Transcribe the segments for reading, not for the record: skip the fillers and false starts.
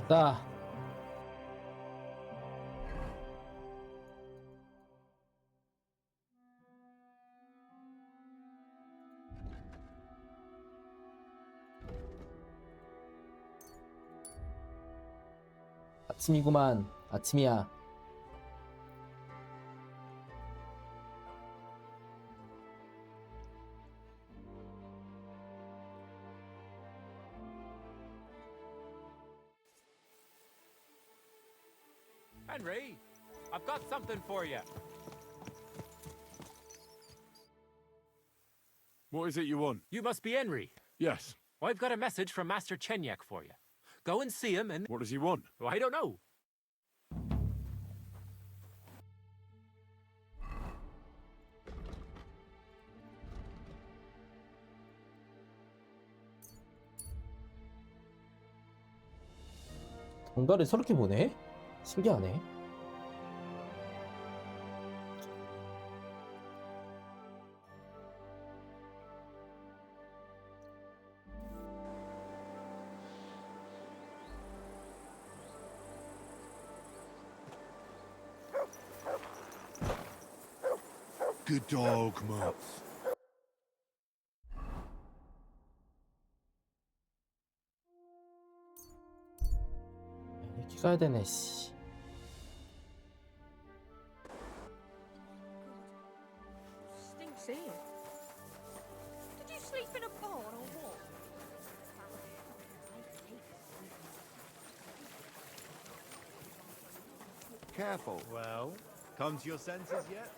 자, 아침이구만. 아침이야. Henry, I've got something for you. What is it you want? You must be Henry. Yes. Well, I've got a message from Master Chenyak for you. Go and see him and... What does he want? Well, I don't know. 뭔가를 저렇게 보네? 신기하네. Good dog, Mats. 이렇게 가야 되네, 씨. Stinks here. Did you sleep in a barn or what? Careful. Well, come to your senses yet?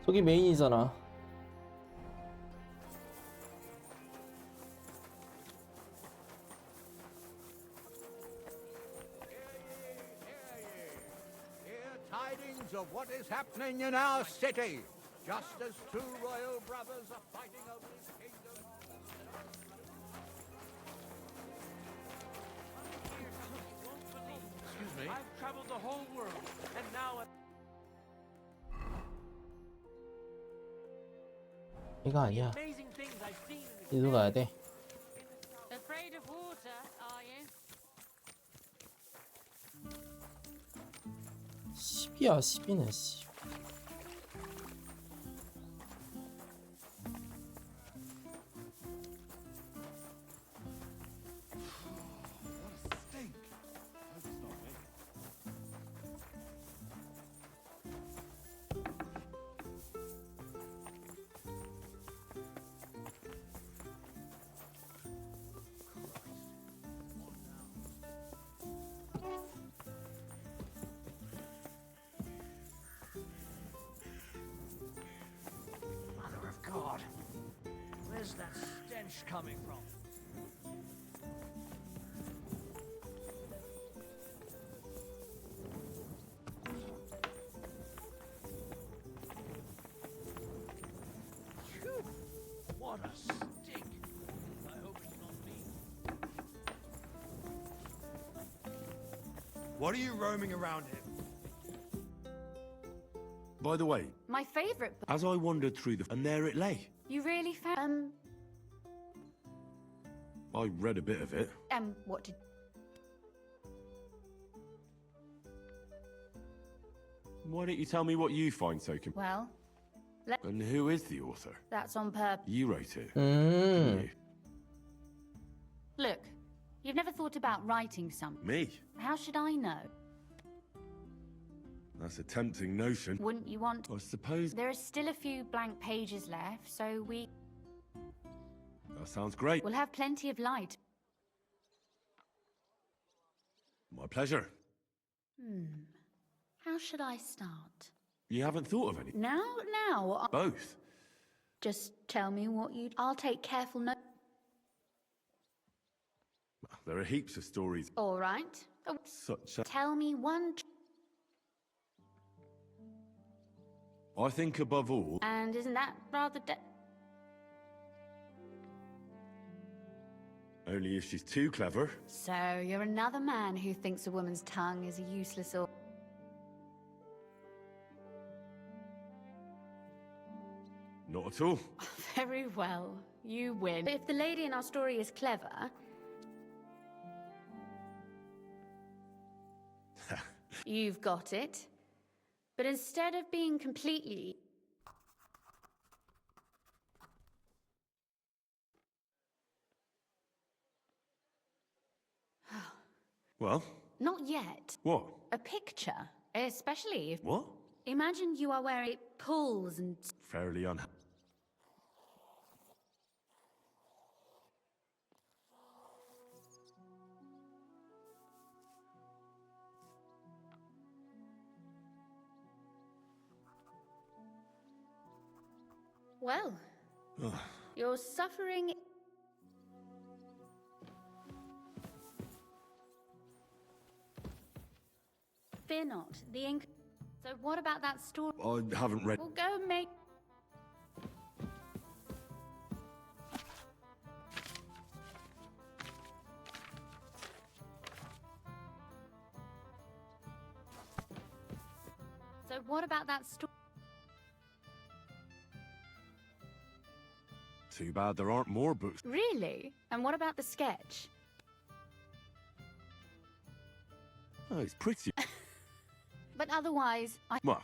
저기 메인이잖아. Hear tidings of what is happening in our city, just as two royal brothers are fighting over his kingdom. Excuse me? I've traveled the whole world, and now... 이거 아니야. Amazing things I've seen in the... 이리로 가야 돼. Afraid of water, are you? 10이야, 10이네, 씨. Mother of God, where's that stench coming from? Phew, what a stink! I hope it's not me. What are you roaming around here? By the way, My favourite book. as I wandered through and there it lay. You really found... I read a bit of it. what did... Why don't you tell me what you find so Well, And who is the author? that's on purpose. You wrote it. 음. You. Look, you've never thought about writing something. Me? How should I know? That's a tempting notion. Wouldn't you want... I suppose There are still a few blank pages left, so that sounds great. we'll have plenty of light. My pleasure. How should I start? You haven't thought of any? Now, Both. just tell me what you'd... I'll take careful note. There are heaps of stories. All right. Oh, Such a... tell me one... I think above all, And isn't that rather... only if she's too clever. So, you're another man who thinks a woman's tongue is a useless or... Not at all. Very well. You win. But if the lady in our story is clever... You've got it. But instead of being completely... Well, Not yet. what? A picture. Especially if... What? Imagine you are wearing... It pulls and... Fairly unhappy. Well... You're suffering... Fear not. The ink... So what about that story? I haven't read. We'll go make... So what about that story? Too bad there aren't more books. Really? And what about the sketch? Oh, it's pretty. But otherwise, I... Well.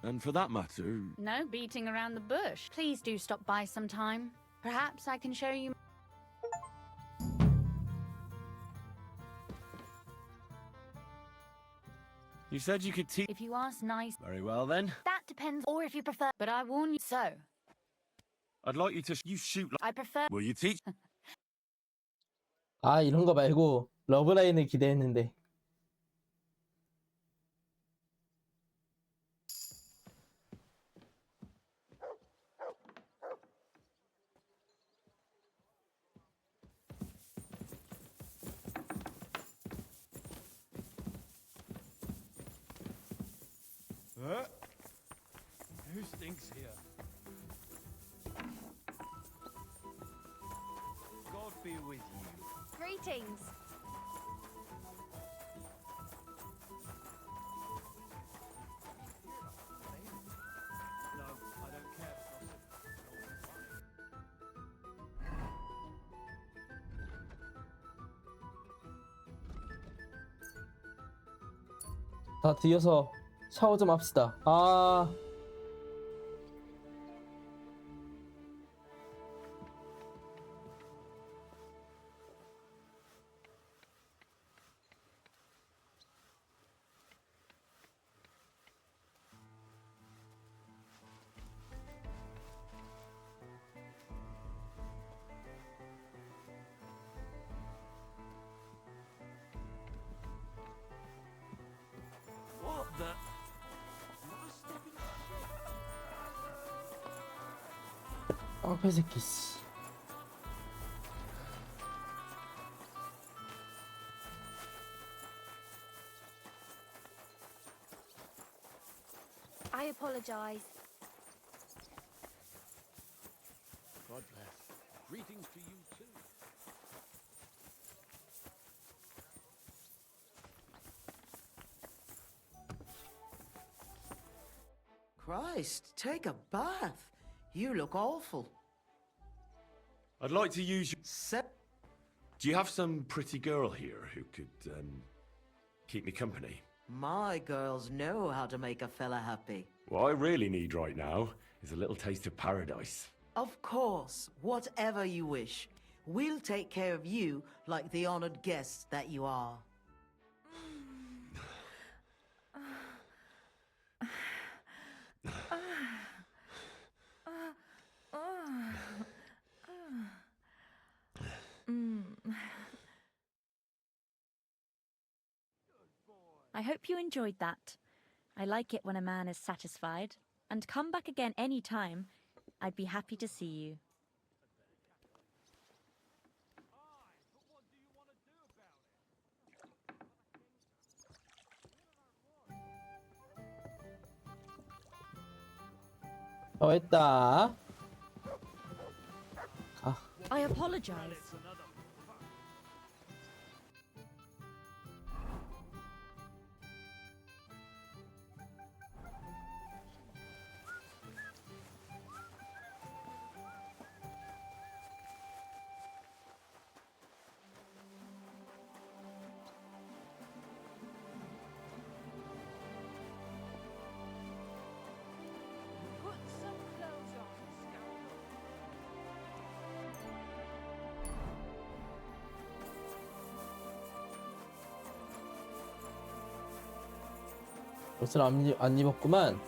And for that matter, No beating around the bush. Please do stop by sometime. Perhaps I can show you... You said you could teach. If you ask nice... Very well then. That depends, or if you prefer... But I warn you... So, I'd like you to. You shoot like. I prefer... will you teach? 아, 이런 거 말고 러브라인을 기대했는데. Who stinks here? God be with you. Greetings. No, I don't care. 다 뒤어서 샤워 좀 합시다. 아, What the? 깡패 새끼 씨. I apologize. God bless. Greetings to you too. Christ, take a bath. You look awful. I'd like to use you. Se- Do you have some pretty girl here who could keep me company? My girls know how to make a fella happy. What I really need right now is a little taste of paradise. Of course, whatever you wish. We'll take care of you like the honored guests that you are. I hope you enjoyed that. I like it when a man is satisfied. And come back again any time. I'd be happy to see you. 했다. I apologize. 옷을 안 입었구만.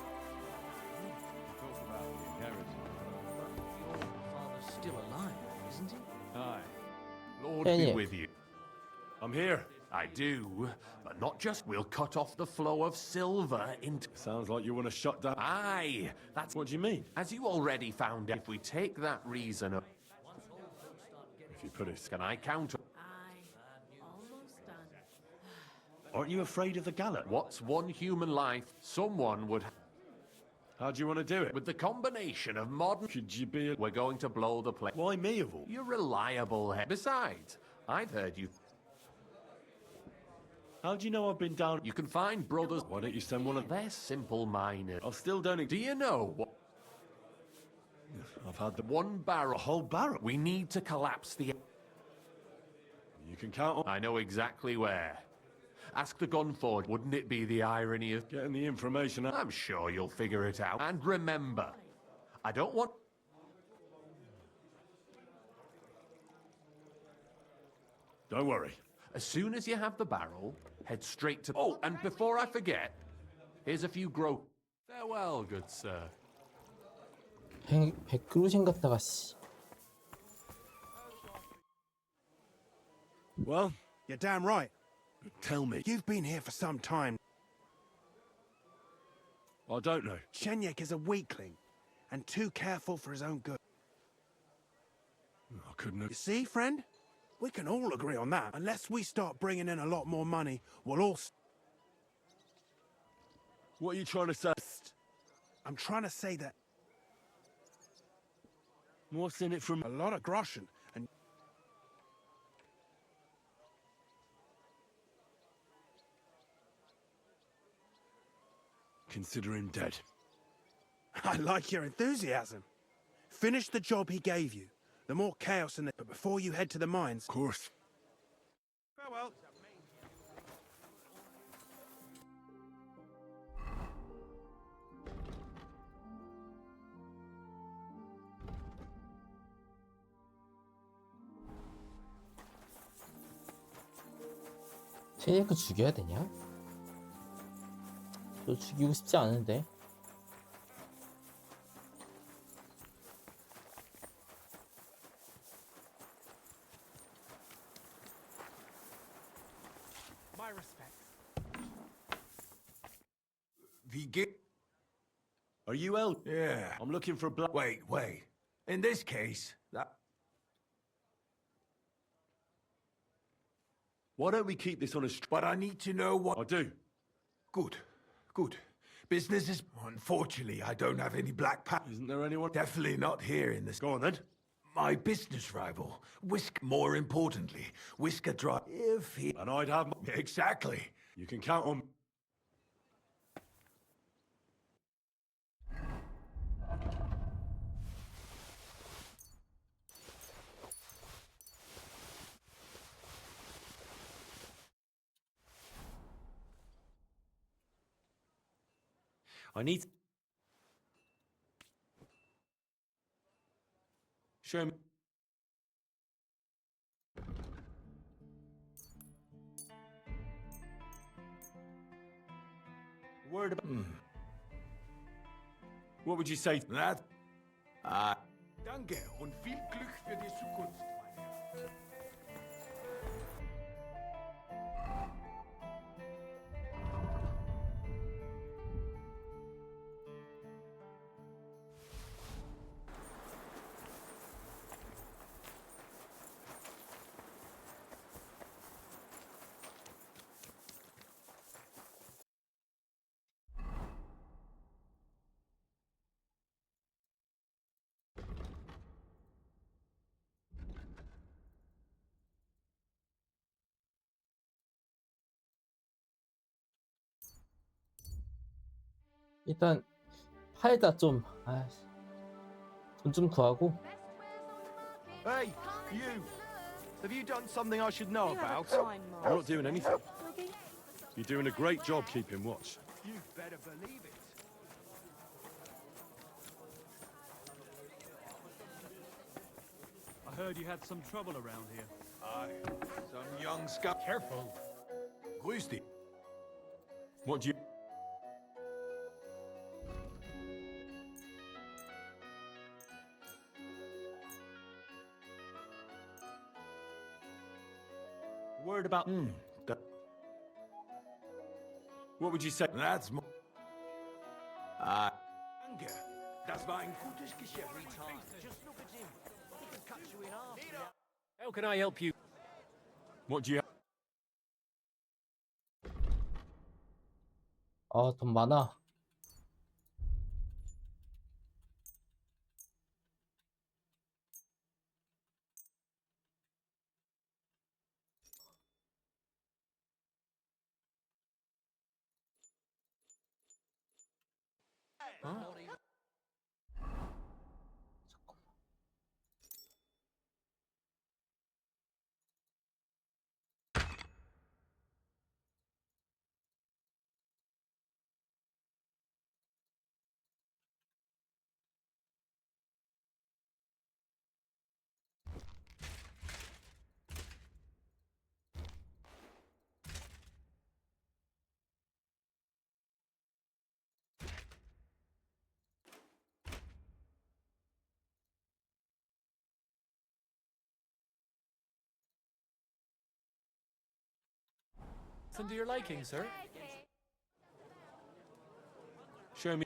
Still alive, isn't he? Aye. Lord Yeah, be yeah. with you. I'm here. I do, but not just. We'll cut off the flow of silver into. Sounds like you want to shut down. Aye, that's What do you mean? as you already found out. If we take that reason up, If you put it. can I counter? Almost done. Aren't you afraid of the gallop? What's one human life? Someone would. How do you want to do it? With the combination of modern. Could you be a... We're going to blow the place. Why me of all? You're reliable. Besides, I've heard you. How do you know I've been down? You can find brothers. Why don't you send one of... They're simple minded. I still don't... Do you know what? I've had the... One barrel. A whole barrel? We need to collapse the. You can count on... I know exactly where. Ask the gun forge. Wouldn't it be the irony of. Getting the information out. I'm sure you'll figure it out. And remember, I don't want. Don't worry. As soon as you have the barrel, head straight to. Oh, and before I forget, here's a few grow. Farewell, good sir. 100그루신 갔다가 씨. Well, You're damn right. tell me. You've been here for some time. I don't know. Chenyek is a weakling, and too careful for his own good. I couldn't have... You see, friend? We can all agree on that. Unless we start bringing in a lot more money, we'll all... What are you trying to say? I'm trying to say that What's in it from... a lot of groschen, and... Consider him dead. I like your enthusiasm. Finish the job he gave you. The more chaos in it, but before you head to the mines... Of course. Farewell. 체니크 죽여야 되냐? 저 죽이고 싶지 않은데. My respects. Are you El? Yeah. I'm looking for a black... Wait. In this case, that... Why don't we keep this on a... But I need to know what... I do. Good. Business is... Unfortunately, I don't have any black pat... Isn't there anyone... Definitely not here in this... Go on then. My business rival, more importantly, Whisker Drive. If he... And I'd have... Exactly. You can count on... I need... Show me... Word about... What would you say? That... Danke und viel Glück für die Zukunft, mein Herr. 일단 팔다 좀. 돈 좀 구하고. Hey, you! Have you done something I should know about? You're not doing anything. You're doing a great job keeping watch. You better believe it. I heard you had some trouble around here. Aye, some young scout. Careful. Grüß dich. What do you... Word about. What would you say? That's more. Anger. Das war ein gutes Geschäft. Just look at him. He could cut you in half. How can I help you? What do you? 아, 돈 많아. Something to your liking, sir. Show me.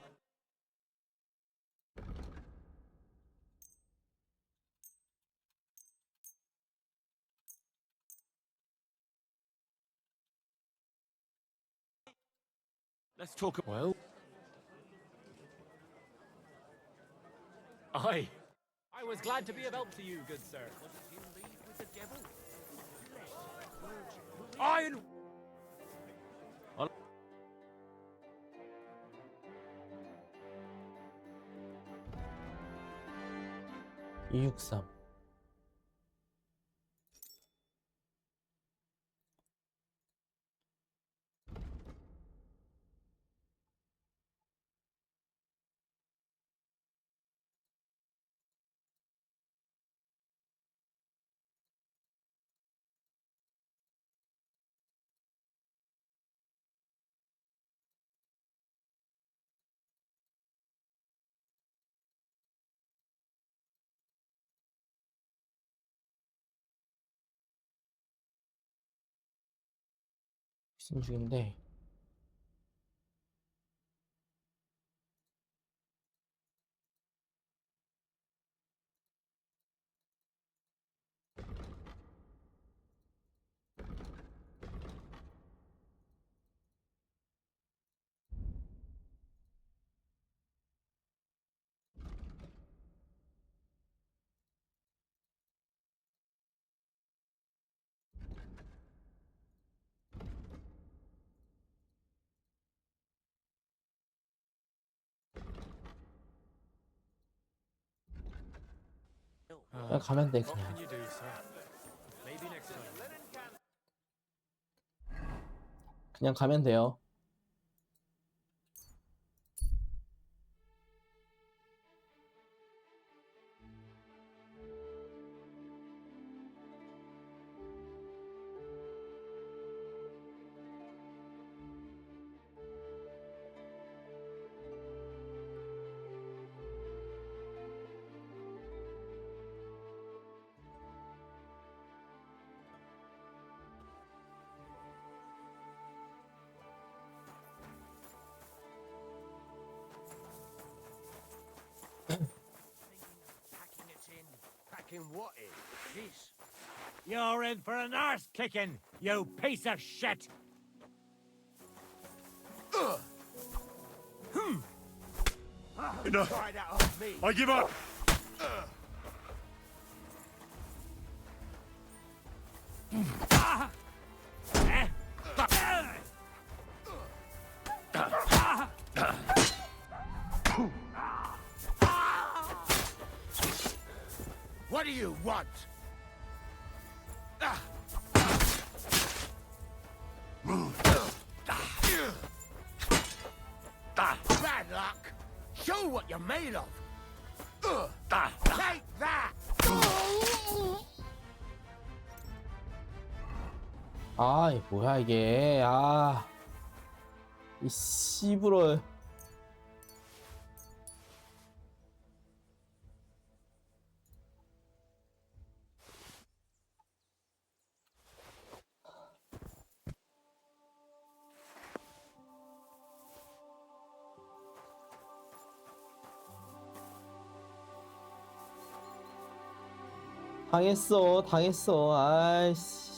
Let's talk. Well. Aye. I was glad to be of help to you, good sir. Iron. 263. 신 중인데 그냥 가면 돼. What 그냥 can you do, sir? Maybe next time. 그냥 가면 돼요. Packing it in. Packing what in? This. You're in for an arse kicking, you piece of shit! Enough. Try that on me. I give up. What do you want? Bad luck. Show what you're made of. Take that. 아, 이 뭐야 이게. 아, 이 씨부러. 당했어. 아이씨.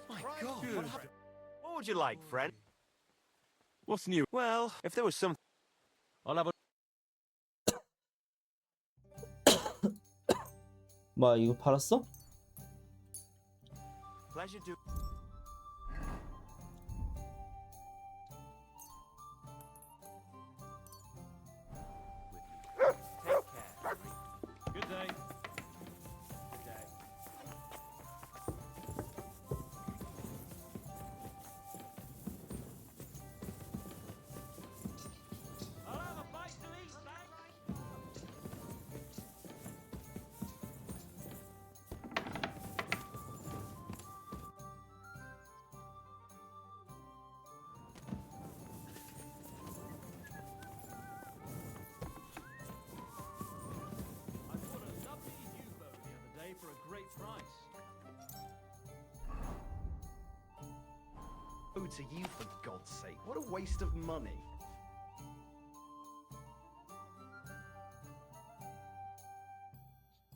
My God, what happened? What would you like, friend? What's new? Well, if there was some... I'll have a... 뭐 이거 팔았어? Pleasure to... Take care. Good day. Good day. I'll have a bite to eat, thanks. I bought a lovely U-boat the other day for a great price. Oh, to you, for God's sake. What a waste of money.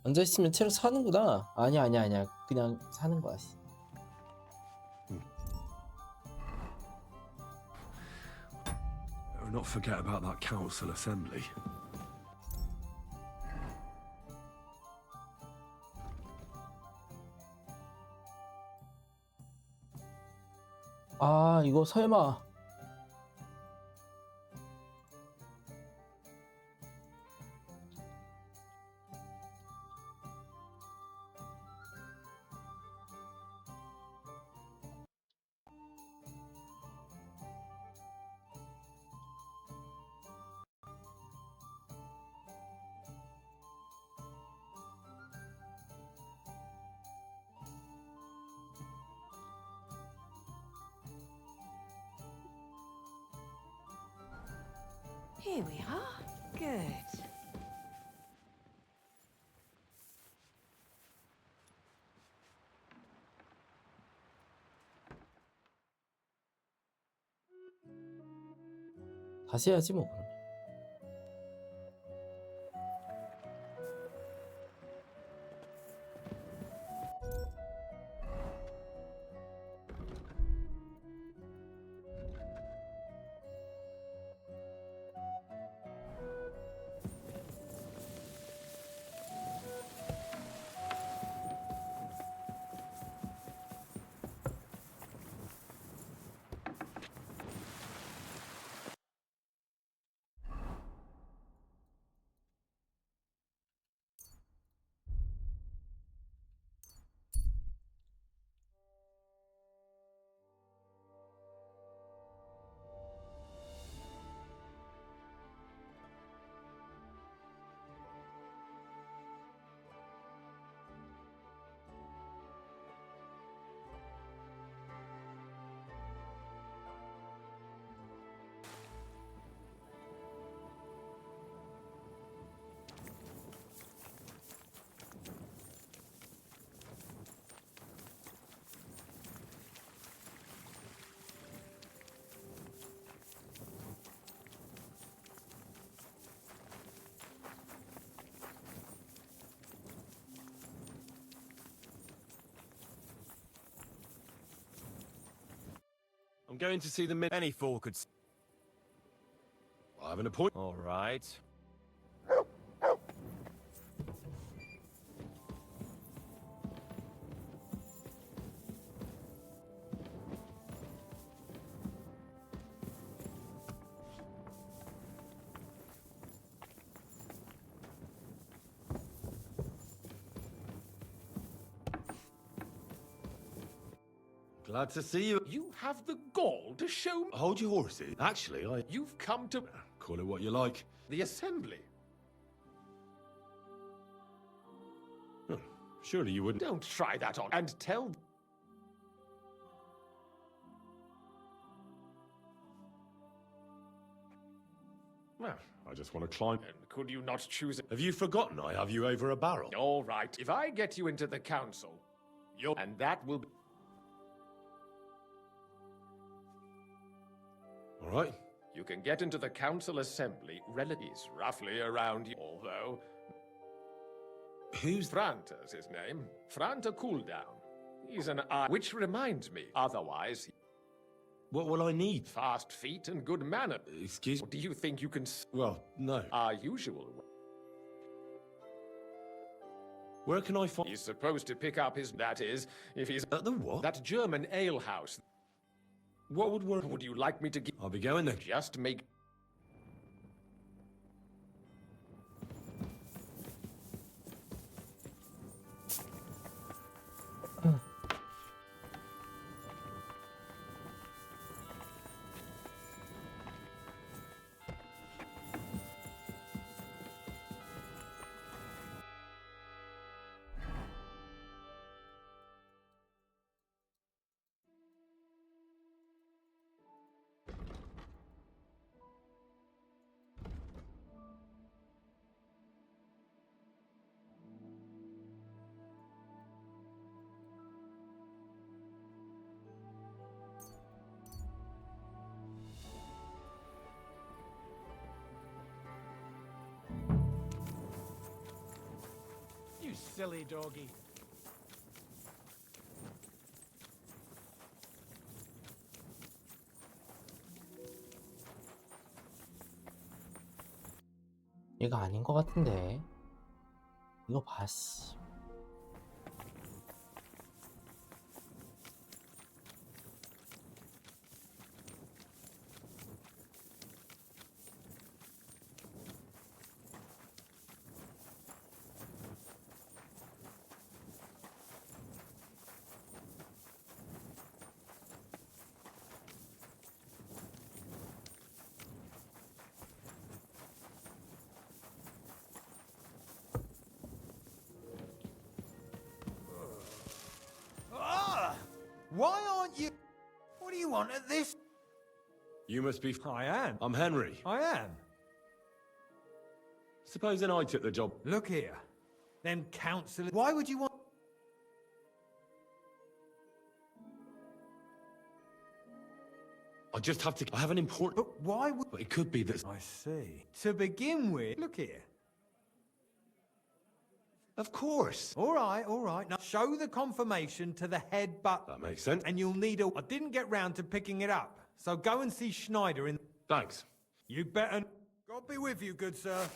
앉아있으면 체력 사는구나. 아니야. 그냥 사는 거야. Better not forget about that council assembly. 아, 이거 설마. Here we are. Good. 다시 해야지 뭐 그럼. I'm going to see the min. Any fool could. I have an appointment. All right. Glad to see you. You have the gall to show me. Hold your horses. Actually, You've come to call it what you like. the assembly. Surely you wouldn't. Don't try that on. And tell. Well, I just want to climb. then could you not choose it? Have you forgotten I have you over a barrel? All right. If I get you into the council, you'll. And that will be. All right. You can get into the council assembly relatives roughly around you, although. Who's Franta's his name. Franta Cooldown. He's an which reminds me, otherwise, What will I need? fast feet and good manners. Excuse me. Do you think you can Well, no. our usual way? Where can I find? He's supposed to pick up his, that is, if he's At the what? that German alehouse. What would work? Would you like me to give? I'll be going then. Just make. You silly doggy. 얘가 아닌 것 같은데. 이거 봤어. Why aren't you... What do you want at this... You must be. I am. I'm Henry. I am. Supposing I took the job. Look here. Them councillors... Why would you want... I just have to. I have an important. But why would... But it could be that. I see. To begin with... Look here. Of course. All right. Now show the confirmation to the head butler. That makes sense. And you'll need a... I didn't get round to picking it up. So go and see Schneider in... Thanks. You better... God be with you, good sir.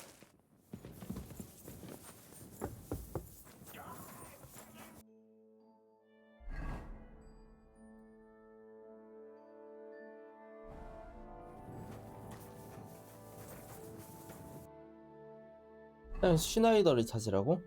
그냥 슈나이더를 찾으라고?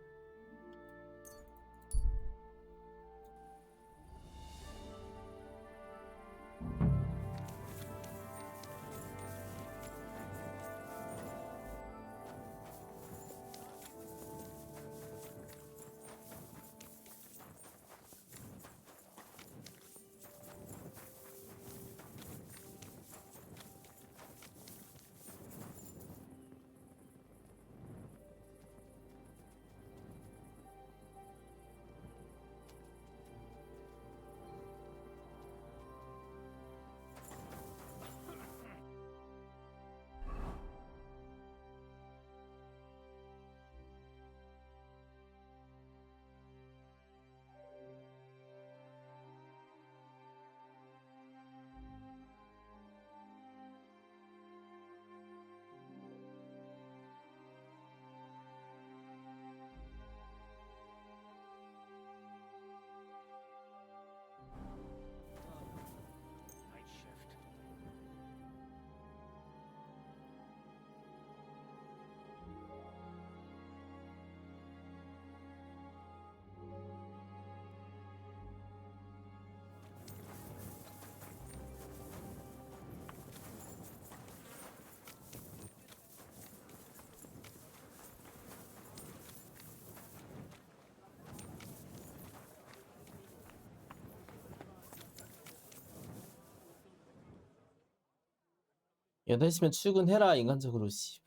8시면 출근해라 인간적으로. 씨.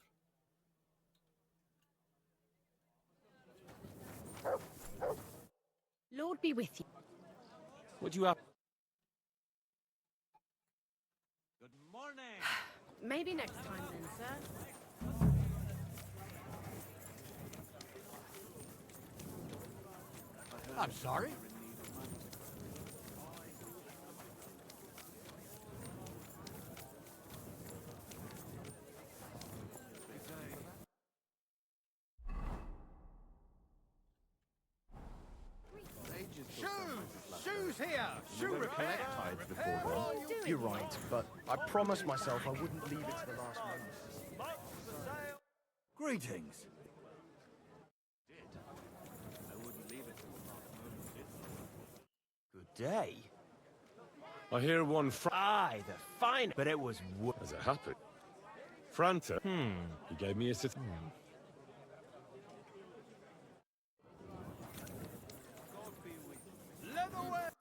Lord be with you. Would you have? Good morning. Maybe next time then, sir. I'm sorry. Shoes here! Shoe repair! Tides before then. You're right, but I promised myself I wouldn't leave it to the last moment. Greetings. Good day. I hear one Aye, the fine, but it was As it happened, Franta, he gave me a Leatherware!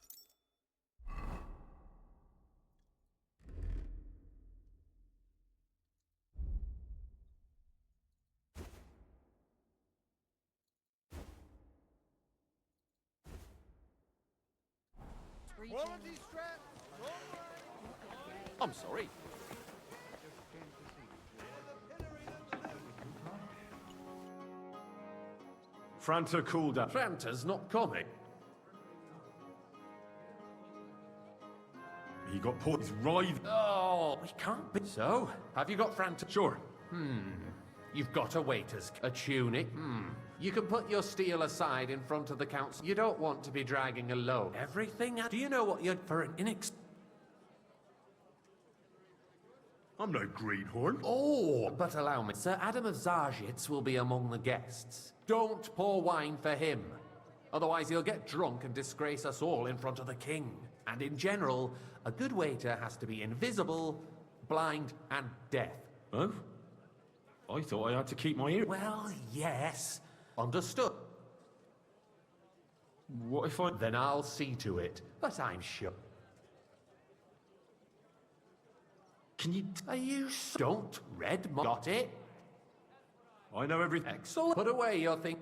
Quality strap! I'm sorry. Franta called up. Franta's not coming. He got put. He's writhed. Oh, we can't be. So, have you got Franta? Sure. You've got a waiter's a tunic. You can put your steel aside in front of the council. You don't want to be dragging a load. Everything. Do you know what you're for an I'm no greenhorn. Oh, but allow me. Sir Adam of Zarjitz will be among the guests. Don't pour wine for him. Otherwise he'll get drunk and disgrace us all in front of the king. And in general, a good waiter has to be invisible, blind, and deaf. Oh? I thought I had to keep my ear. Well, yes. Understood. What if I... Then I'll see to it. But I'm sure. Can you... Are you... Don't got it? I know everything. Excellent. Put away your thing.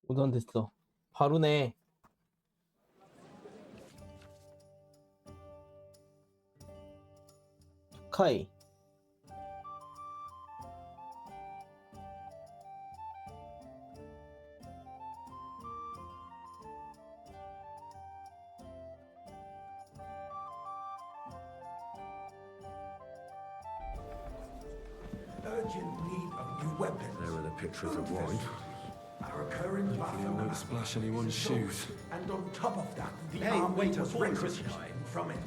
우선됐어. 바로네. 투카이. Urgent need of new weapons. There are the pictures of wine. Our current Hopefully I won't splash anyone's shoes. And on top of that, the Hey, army wait a was moment. requisitioned from it.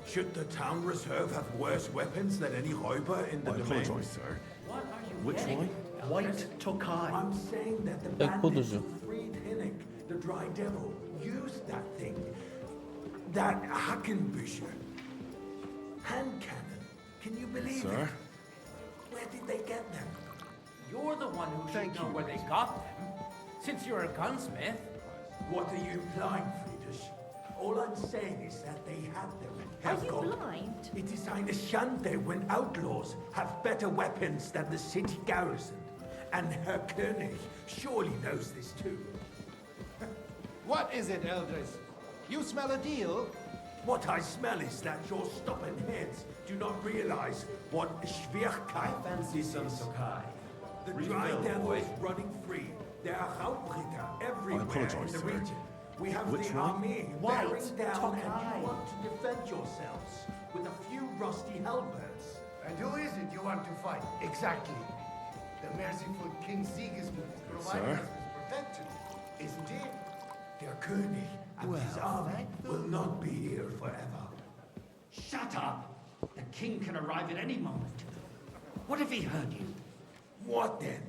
Should the town reserve have worse weapons than any Räuber in the I domain? apologise, sir. What are you Which getting? wine? White Tokai. I'm saying that the Yeah, bandits Kodozu. who freed Hinnik, the Dry Devil, used that thing. That Hackenbücher. Hand cannon. Can you believe Sir? it? Where did they get them? You're the one who should know where they got them. Since you're a gunsmith. What are you implying, Friedrich? All I'm saying is that they had them. Are you blind? It is eine Schande when outlaws have better weapons than the city garrison. And Herr König surely knows this too. What is it, Eldris? You smell a deal? What I smell is that your stubborn heads do not realize what Schwierigkeit this is. The Dry Devil is running free. There are Raubritter everywhere in apologize, the sir. region. We have Which the one? army bearing down and you want to defend yourselves with a few rusty halberds. And who is it you want to fight? Exactly. The merciful King Sigismund provided us with protection, isn't he? Der König and his army will not be here forever. Shut up! The king can arrive at any moment. What if he heard you? What then?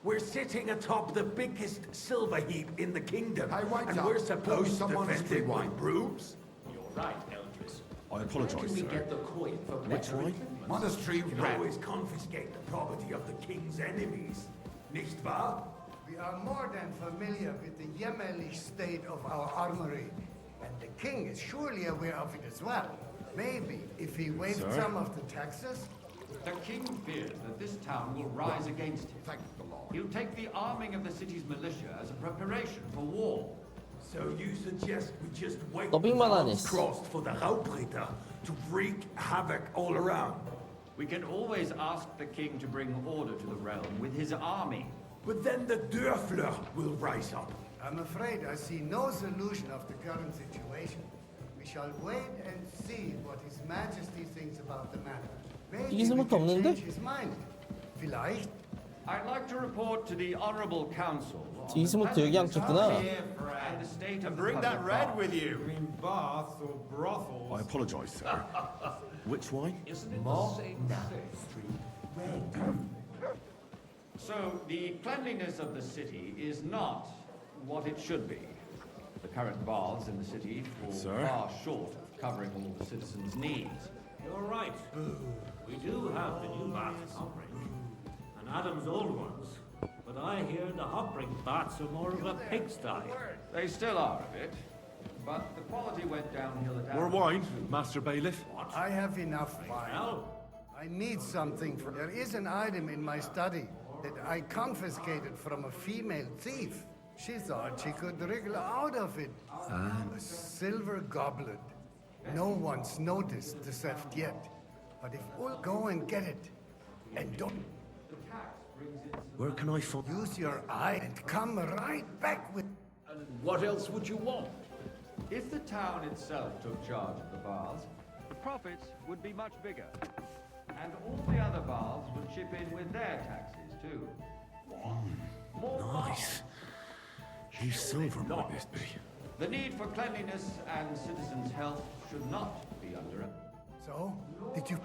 We're sitting atop the biggest silver heap in the kingdom, and up. we're supposed to Someone's defend it with brooms? You're right, Eldris. I apologise, sir. Get the coin for Which wine? Monastery can always confiscate the property of the king's enemies, nicht wahr? We are more than familiar with the jämmerlich state of our armory, and the king is surely aware of it as well. Maybe if he waived Sir? some of the taxes. The king fears that this town will rise against him. Thank the Lord. He'll take the arming of the city's militia as a preparation for war. So you suggest we just wait 더빙만 하네. arms crossed for the Raubritter to wreak havoc all around? We can always ask the king to bring order to the realm with his army. But then the Dörfler will rise up. I'm afraid I see no solution of the current situation. We shall wait and see what His Majesty thinks about the matter. Maybe we 지기스문트 can 없는데? change his mind. Vielleicht. I'd like to report to the honorable council. on the 지기스문트 여기 안 쳤구나. and the state of Bring the that public red bath. with you. Baths or brothels? I apologise, sir. Which wine? Isn't it the same street? So, the cleanliness of the city is not what it should be. The current baths in the city fall Sir? far short of covering all the citizens' needs. You're right. We do have the new baths Hoppring, and Adam's old ones. But I hear the Hoppring baths are more of a pigsty. They still are a bit, but the quality went downhill at More Adam's wine, too. Master Bailiff? I have enough wine. Well, I need something. There is an item in my study that I confiscated from a female thief. She thought she could wriggle out of it. A silver goblet. No one's noticed the theft yet. But if we'll go and get it, and don't Where can I find... use your eye and come right back with... And what else would you want? If the town itself took charge of the baths, the profits would be much bigger. And all the other baths would chip in with their taxes too. More Nice. Whose silver might this be? The need for cleanliness and citizens' health should not be under it. So, did you...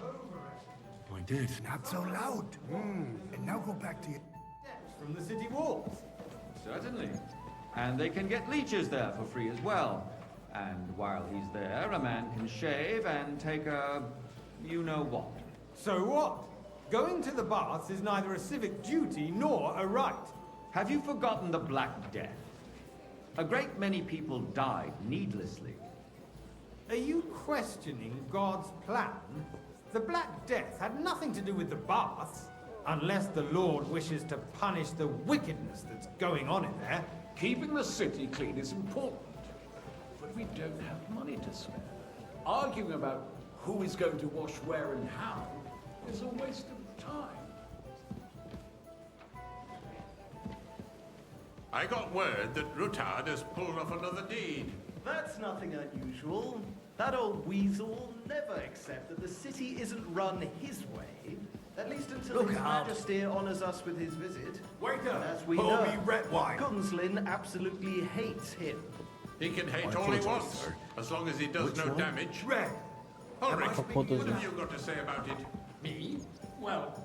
I did. Not so loud. And now go back to your... From the city walls. Certainly. And they can get leeches there for free as well. And while he's there, a man can shave and take a... you-know-what. So what? Going to the baths is neither a civic duty nor a right. Have you forgotten the Black Death? A great many people died needlessly. Are you questioning God's plan? The Black Death had nothing to do with the baths, unless the Lord wishes to punish the wickedness that's going on in there. Keeping the city clean is important, but we don't have money to spare. Arguing about who is going to wash where and how is a waste of time. I got word that Rutard has pulled off another deed. That's nothing unusual. That old weasel will never accept that the city isn't run his way. At least until His Majesty honors us with his visit. Waiter, And as we pour know, me red wine. Gunslin absolutely hates him. He can hate I all he apologise, wants, sir. as long as he does Which no one? damage. Red. Ulrich, what Popodozu. have you got to say about it? Me? Well,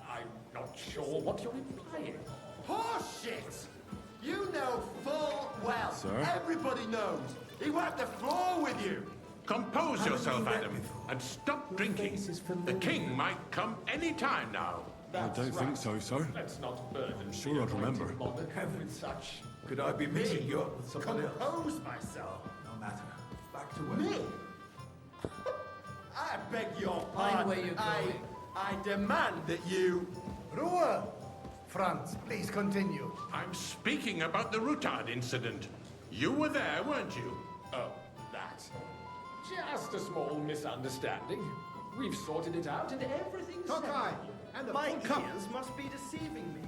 I'm not sure what you're implying. Horseshit! You know full well. Sir? Everybody knows. He wiped the floor with you. Compose yourself, Adam, and stop drinking. The king might come any time now. I don't think so, sir. Let's not burden I'm sure I'd remember. Heaven such. Could I be mixing you up with someone else? Compose myself. No matter. Back to work. Me? I beg your Mind pardon. where you're going. I demand that you... Ruhe! Franz, please continue. I'm speaking about the Rutard incident. You were there, weren't you? Oh, that. Just a small misunderstanding. We've sorted it out and everything's Tokai, settled. and the My full cup. ears must be deceiving me.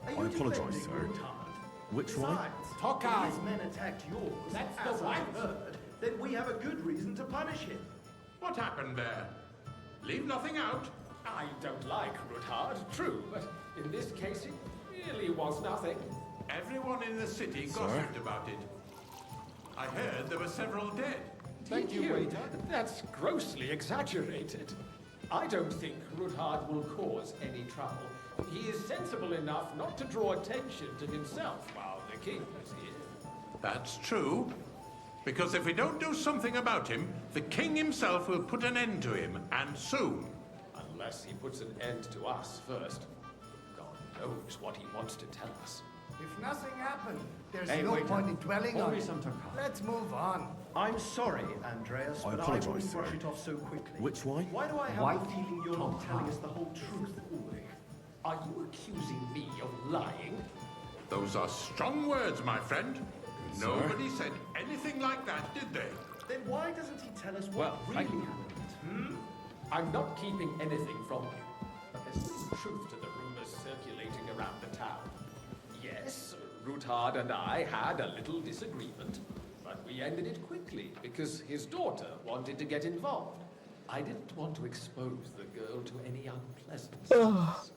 Are I you apologise, defending sir. Rutard? Which one? Besides, Tokai. if his men attacked yours, That's as the I right. heard, then we have a good reason to punish him. What happened there? Leave nothing out. I don't like Rutard, true, but in this case it really was nothing. Everyone in the city gossiped about it. I heard there were several dead. Thank you, waiter. That's grossly exaggerated. I don't think Rutard will cause any trouble. He is sensible enough not to draw attention to himself while the king is here. That's true. Because if we don't do something about him, the king himself will put an end to him, and soon. Unless he puts an end to us first. God knows what he wants to tell us. If nothing happened, there's Hey, no waiter. point in dwelling Pour on me it. some Tokai. Let's move on. I'm sorry, Andreas, I but I apologise, wouldn't sir. brush it off so quickly. Which wine? Why do I have White the feeling you're not Tokai. telling us the whole truth, Ulrich? Are you accusing me of lying? Those are strong words, my friend. Nobody said anything like that, did they? Then why doesn't he tell us what really happened? I'm not keeping anything from you, but there's some truth to the rumors circulating around the town. Yes, Ruthard and I had a little disagreement, but we ended it quickly because his daughter wanted to get involved. I didn't want to expose the girl to any unpleasantness.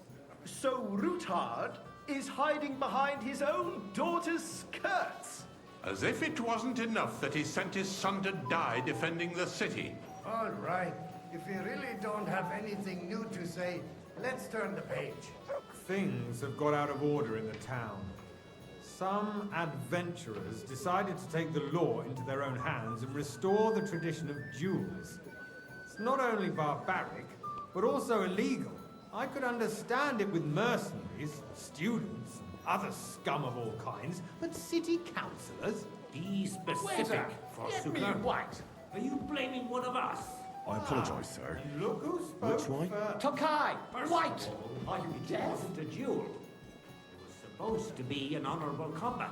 So Ruthard is hiding behind his own daughter's skirts. As if it wasn't enough that he sent his son to die defending the city. All right. If you really don't have anything new to say, let's turn the page. Things have got out of order in the town. Some adventurers decided to take the law into their own hands and restore the tradition of duels. It's not only barbaric, but also illegal. I could understand it with mercenaries, students, other scum of all kinds, but city councillors? Be specific, Get me Forsuker. white. Are you blaming one of us? I apologise, sir. Look who spoke Which wine? first. Tokai, First white. of all, Are you it deaf? wasn't a duel. It was supposed to be an honourable combat.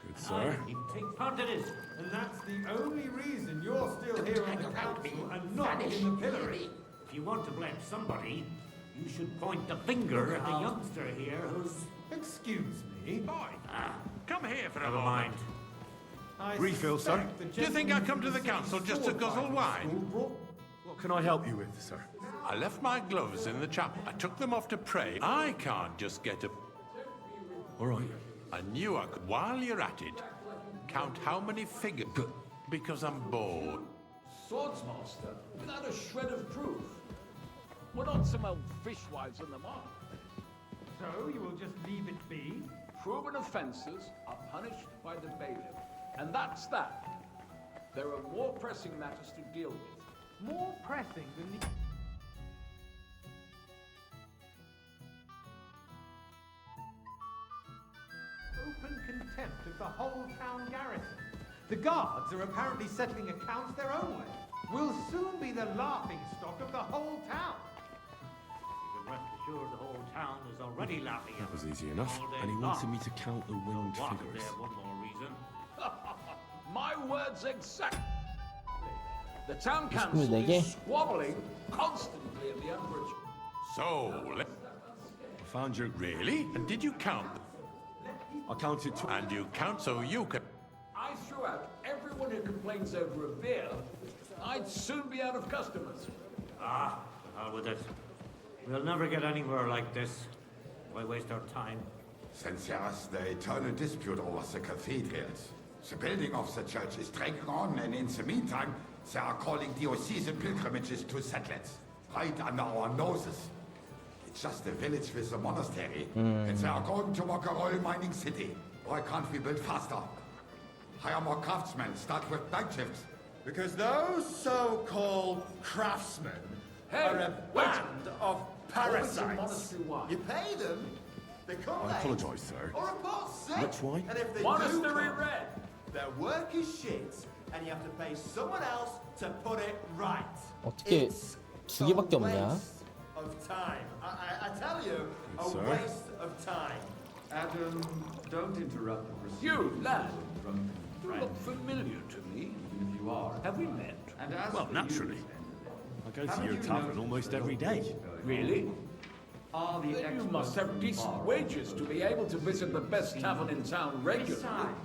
Good, I sir. didn't take part in it. And that's the only reason you're still here on the council and not in the pillory. If you want to blame somebody, you should point the finger at the youngster here who's... Excuse me? Boy, come here for a Never moment. mind. I Refill, sir. suspect the Do you think I gentleman come to from the city council just to sword guzzle fighting wine? school brought- What can I help you with, sir? I left my gloves in the chapel. I took them off to pray. I can't just get a... All right. I knew I could. While you're at it, count how many figures... Because I'm bored. Swordsmaster, without a shred of proof. We're not some old fishwives on the mark. So you will just leave it be? Proven offences are punished by the bailiff. And that's that. There are more pressing matters to deal with. More pressing than the... Open contempt of the whole town garrison. The guards are apparently settling accounts their own way. We'll soon be the laughing stock of the whole town. You can rest assured the whole town is already laughing at That was us easy enough. all day And he long. wanted me to count the winged Wasn't figures. there one more reason? My words exactly. The town Excuse council me, is squabbling constantly in the umbrage. So, I found your... really? And did you count? I counted And you count so you can... I threw out everyone who complains over a beer. I'd soon be out of customers. Ah, the hell with it. We'll never get anywhere like this. Why waste our time? Since there's the eternal dispute over the cathedrals, the building of the church is dragging on, and in the meantime, they are calling diocesan pilgrimages to settlers, right under our noses. It's just a village with a monastery, and they are going to make a oil mining city. Why can't we build faster? Hire more craftsmen, start with night shifts. Because those so-called craftsmen are a band of parasites. You pay them, they come I late, apologise, sir. or report sick. Which wine? And if they Monastery do come, red. their work is shit, and you have to pay someone else to put it right. 어떻게 It's 두 개밖에 a 없냐? waste of time. I tell you, a Sir? waste of time. Adam, don't interrupt the proceedings. You, lad. of a drunken You friend, look familiar to me. even if you are. Have we met? And as Well, for naturally. you, I go to haven't your you tavern noticed almost there's every a day. war going on? Really? Are the Then you experts must have from decent Bar- wages to be able to visit the best tavern in town regularly. Besides,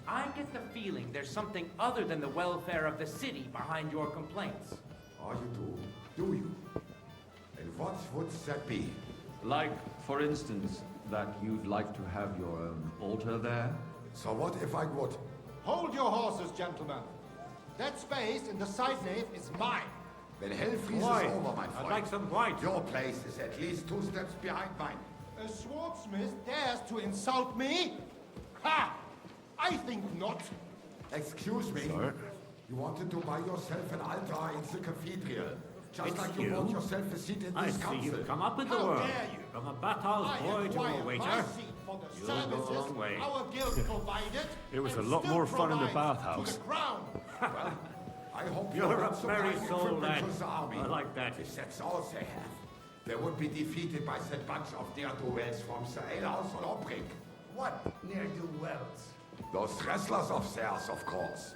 I get the feeling there's something other than the welfare of the city behind your complaints. Oh, you do you? And what would that be? Like, for instance, that you'd like to have your own altar there? So what if I would? Hold your horses, gentlemen. That space in the side nave is mine. When hell freezes Why? over, my friend. I'd like some white. Your place is at least 2 steps behind mine. A swordsmith dares to insult me? Ha! I think not. Excuse me. Sir? You wanted to buy yourself an altar in the cathedral. Just It's like you you? bought yourself a seat in I this see council. you've come up in the How world. dare you? From a bathhouse I boy to acquired a my waiter. seat for the You'll go a services long way. our guild provided. It was a and lot still more fun in the provides bathhouse. To the crown. I hope You're you're a not merry supplying soul, equipment lad. to the army. I like that. If that's all they have, they would be defeated by that bunch of ne'er-do-wells from the alehouse or Obrink. What ne'er-do-wells? Those wrestlers of theirs, of course.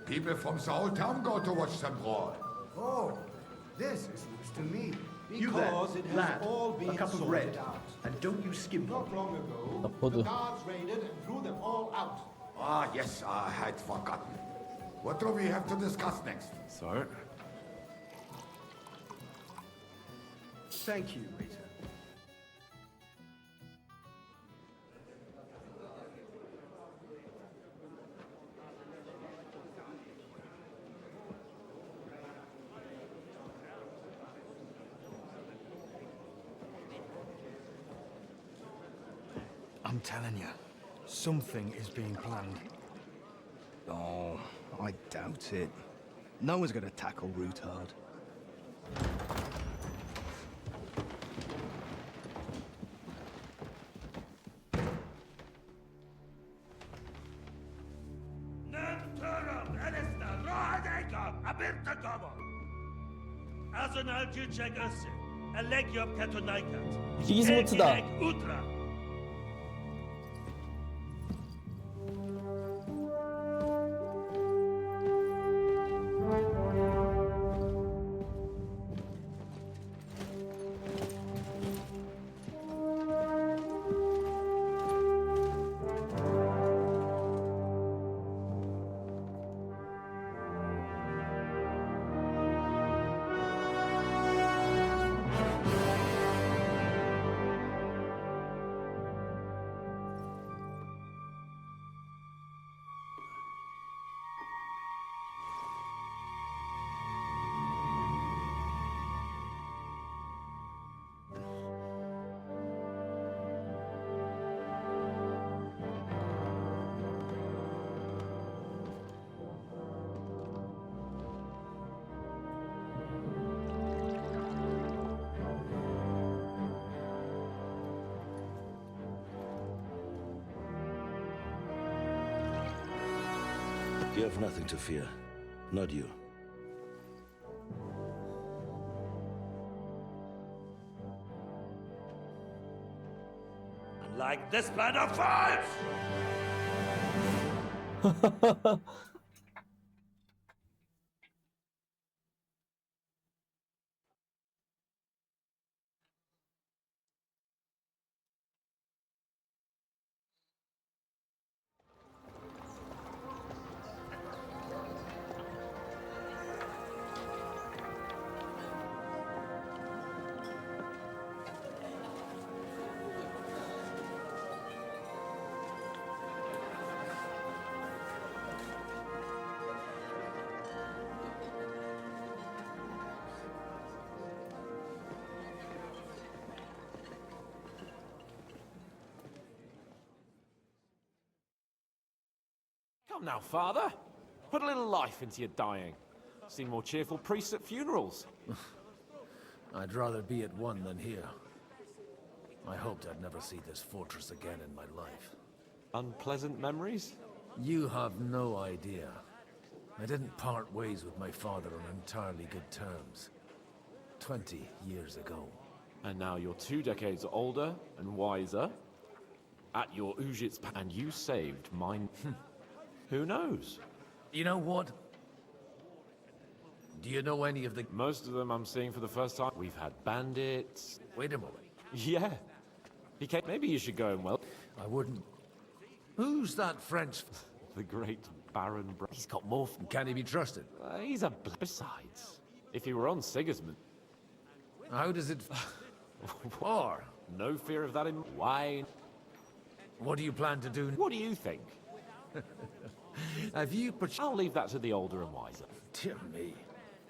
People from the whole town go to watch them brawl. Oh, this is news to me. You there, Because it has lad, all been a cup of sorted red, out. and don't you skimp on Not long ago, Apodo. the guards raided and threw them all out. Ah, yes, I had forgotten. What do we have to discuss next? Sir? Thank you, Rita. I'm telling you, something is being planned. Oh, I doubt it. No one's gonna tackle Rootard. 지기스문트다. You have nothing to fear. Not you. Like this plan of fights! Come now, Father. Put a little life into your dying. Seen more cheerful priests at funerals. I'd rather be at one than here. I hoped I'd never see this fortress again in my life. Unpleasant memories? You have no idea. I didn't part ways with my father on entirely good terms. 20 years ago. And now you're 2 decades older and wiser. At your Ujit's and you saved mine. Who knows? You know what? Do you know any of the... Most of them I'm seeing for the first time. We've had bandits. Wait a moment. Yeah. He came... Maybe you should go and well... I wouldn't... Who's that French... The great Baron He's got more... Can he be trusted? He's a... Besides, if he were on Sigismund... How does it... Or... No fear of that in... Wine... What do you plan to do? What do you think? Have you... I'll leave that to the older and wiser. Dear me.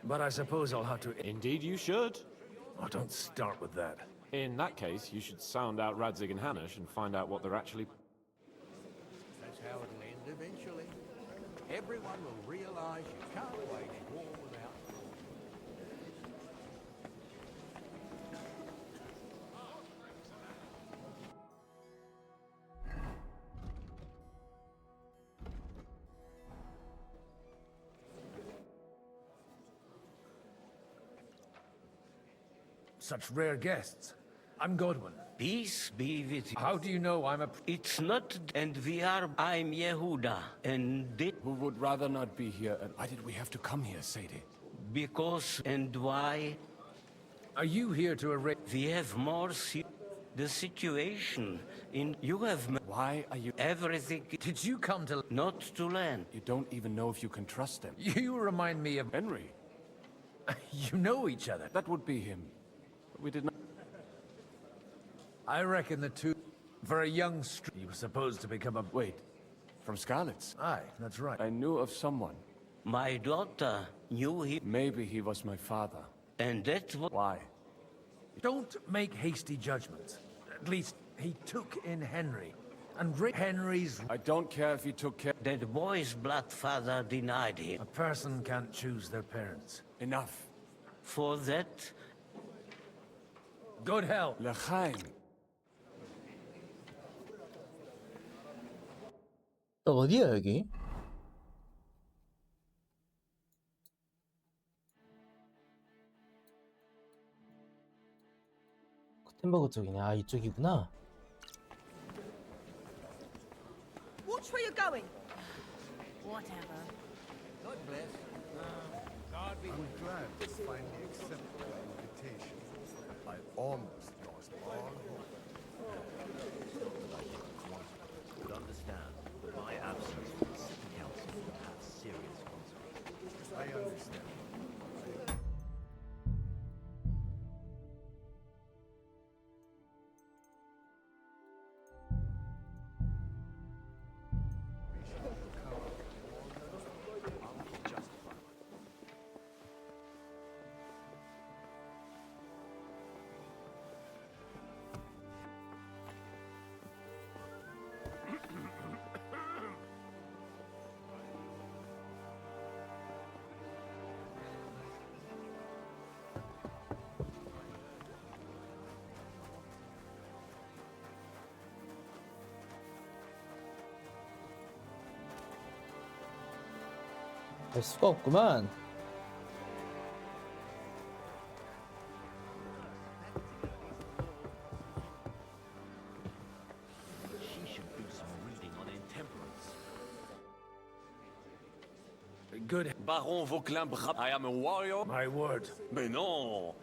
But I suppose I'll have to... Indeed you should. Oh, don't start with that. In that case, you should sound out Radzig and Hanush and find out what they're actually... That's how it'll end eventually. Everyone will realize you can't wage war without... such rare guests. I'm Godwin. Peace be with you. How do you know I'm a... It's not, and we are... I'm Yehuda, and Who would rather not be here? And why did we have to come here, Sadie? because and why... Are you here to arrange... We have more the situation in... You have... Why are you... Everything... Did you come to... Not to land. You don't even know if you can trust them. You remind me of... Henry. You know each other. That would be him. But we did not... I reckon the two... For a young he was supposed to become a... Wait. From Scarlet's? Aye, that's right. I knew of someone. My daughter knew him. Maybe he was my father. And that's what... Why? Don't make hasty judgments. At least, he took in Henry. And Henry's... I don't care if he took care... That boy's blood father denied him. A person can't choose their parents. Enough. For that... Good hell. L'chaim. 어디야 여기? 코텐버그 쪽이네. 아 이쪽이구나. Watch where you're going. Whatever. God bless. I'm glad to finally accept the invitation. I almost lost all hope. But understand that my absence from the city council will have serious consequences. I understand. 알 수가 없구만. She should do some reading on intemperance. Good. Baron Vauquelin I am a warrior? My word. Mais non!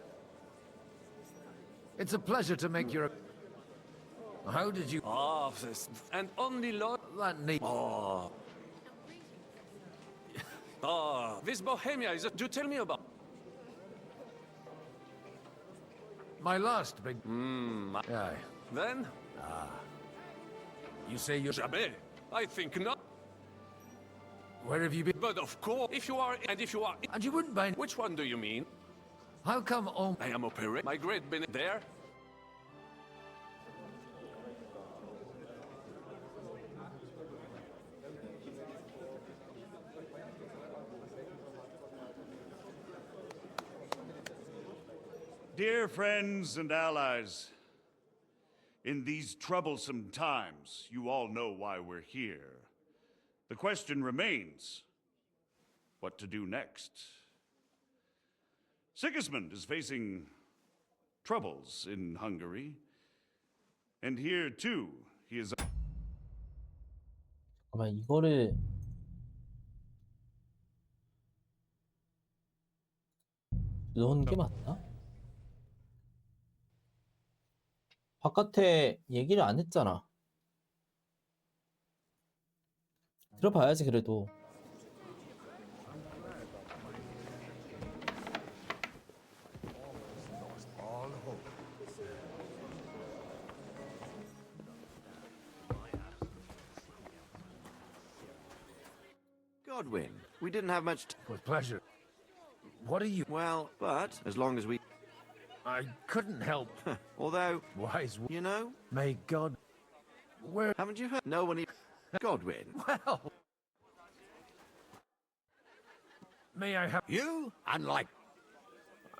It's a pleasure to make your... How did you... Ah, and only Lord... That need... Oh. This Bohemia is... Do tell me about... My last big... Aye. Then? You say you're... Jamais. I think not. Where have you been? But of course, if you are... And if you are... And you wouldn't mind... Which one do you mean? How come I am operating. My great been there. Dear friends and allies, in these troublesome times, you all know why we're here. The question remains, what to do next? Sigismund is facing troubles in Hungary, and here too, he is... 잠깐만 이거를 넣은 게 맞나? 바깥에 얘기를 안 했잖아. 들어봐야지 그래도. All hope. Godwin, we didn't have much With pleasure. What are you... Well, but as long as we... I couldn't help. Although... Wise... You know? May God... Where... Haven't you heard? No one even... Godwin. Well... May I have... You, unlike...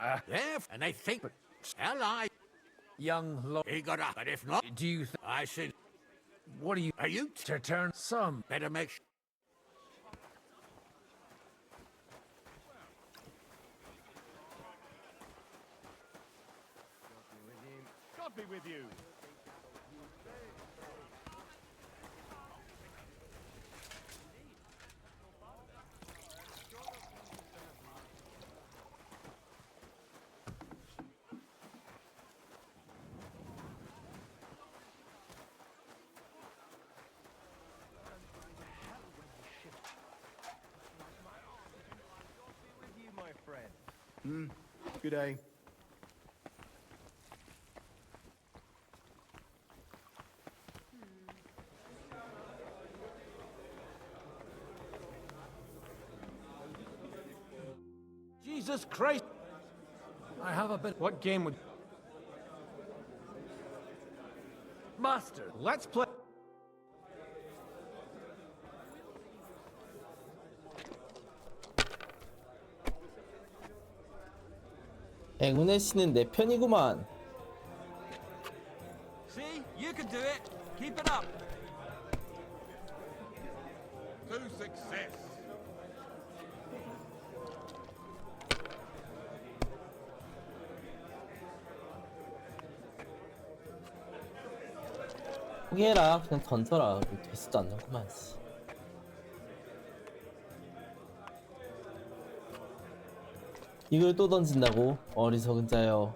and I think... Ally... Young Lord... He got up, but if not... Do you... I said... What are you... Are you... To turn some... Better make sure... be with you. Good day. Jesus Christ! I have a bit. What game would... Master, let's play. 행운의 신은 내 편이구만. See, you can do it. Keep it up. To success. 포기해라. 그냥 던져라. 되지도 않는구만. 이걸 또 던진다고? 어리석은 자여.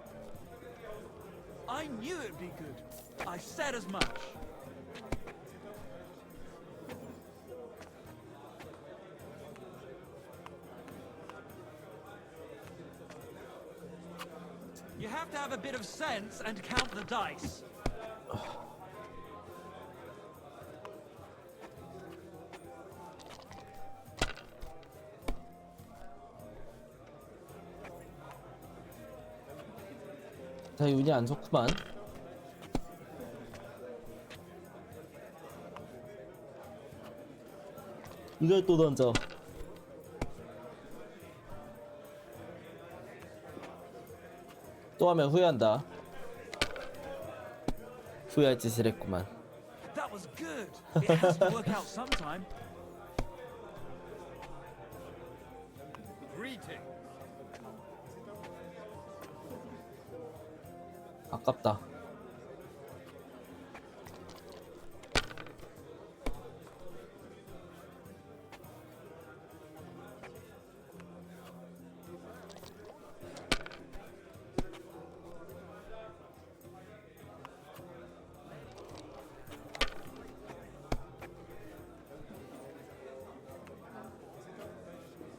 I knew it'd be good. I said as much. You have to have a bit of sense and count the dice. 자, 운이 안 좋구만. 이걸 또 던져. 또 하면 후회한다. 후회할 짓을 했구만. That was good. It has to work out sometime. Greeting. 아깝다.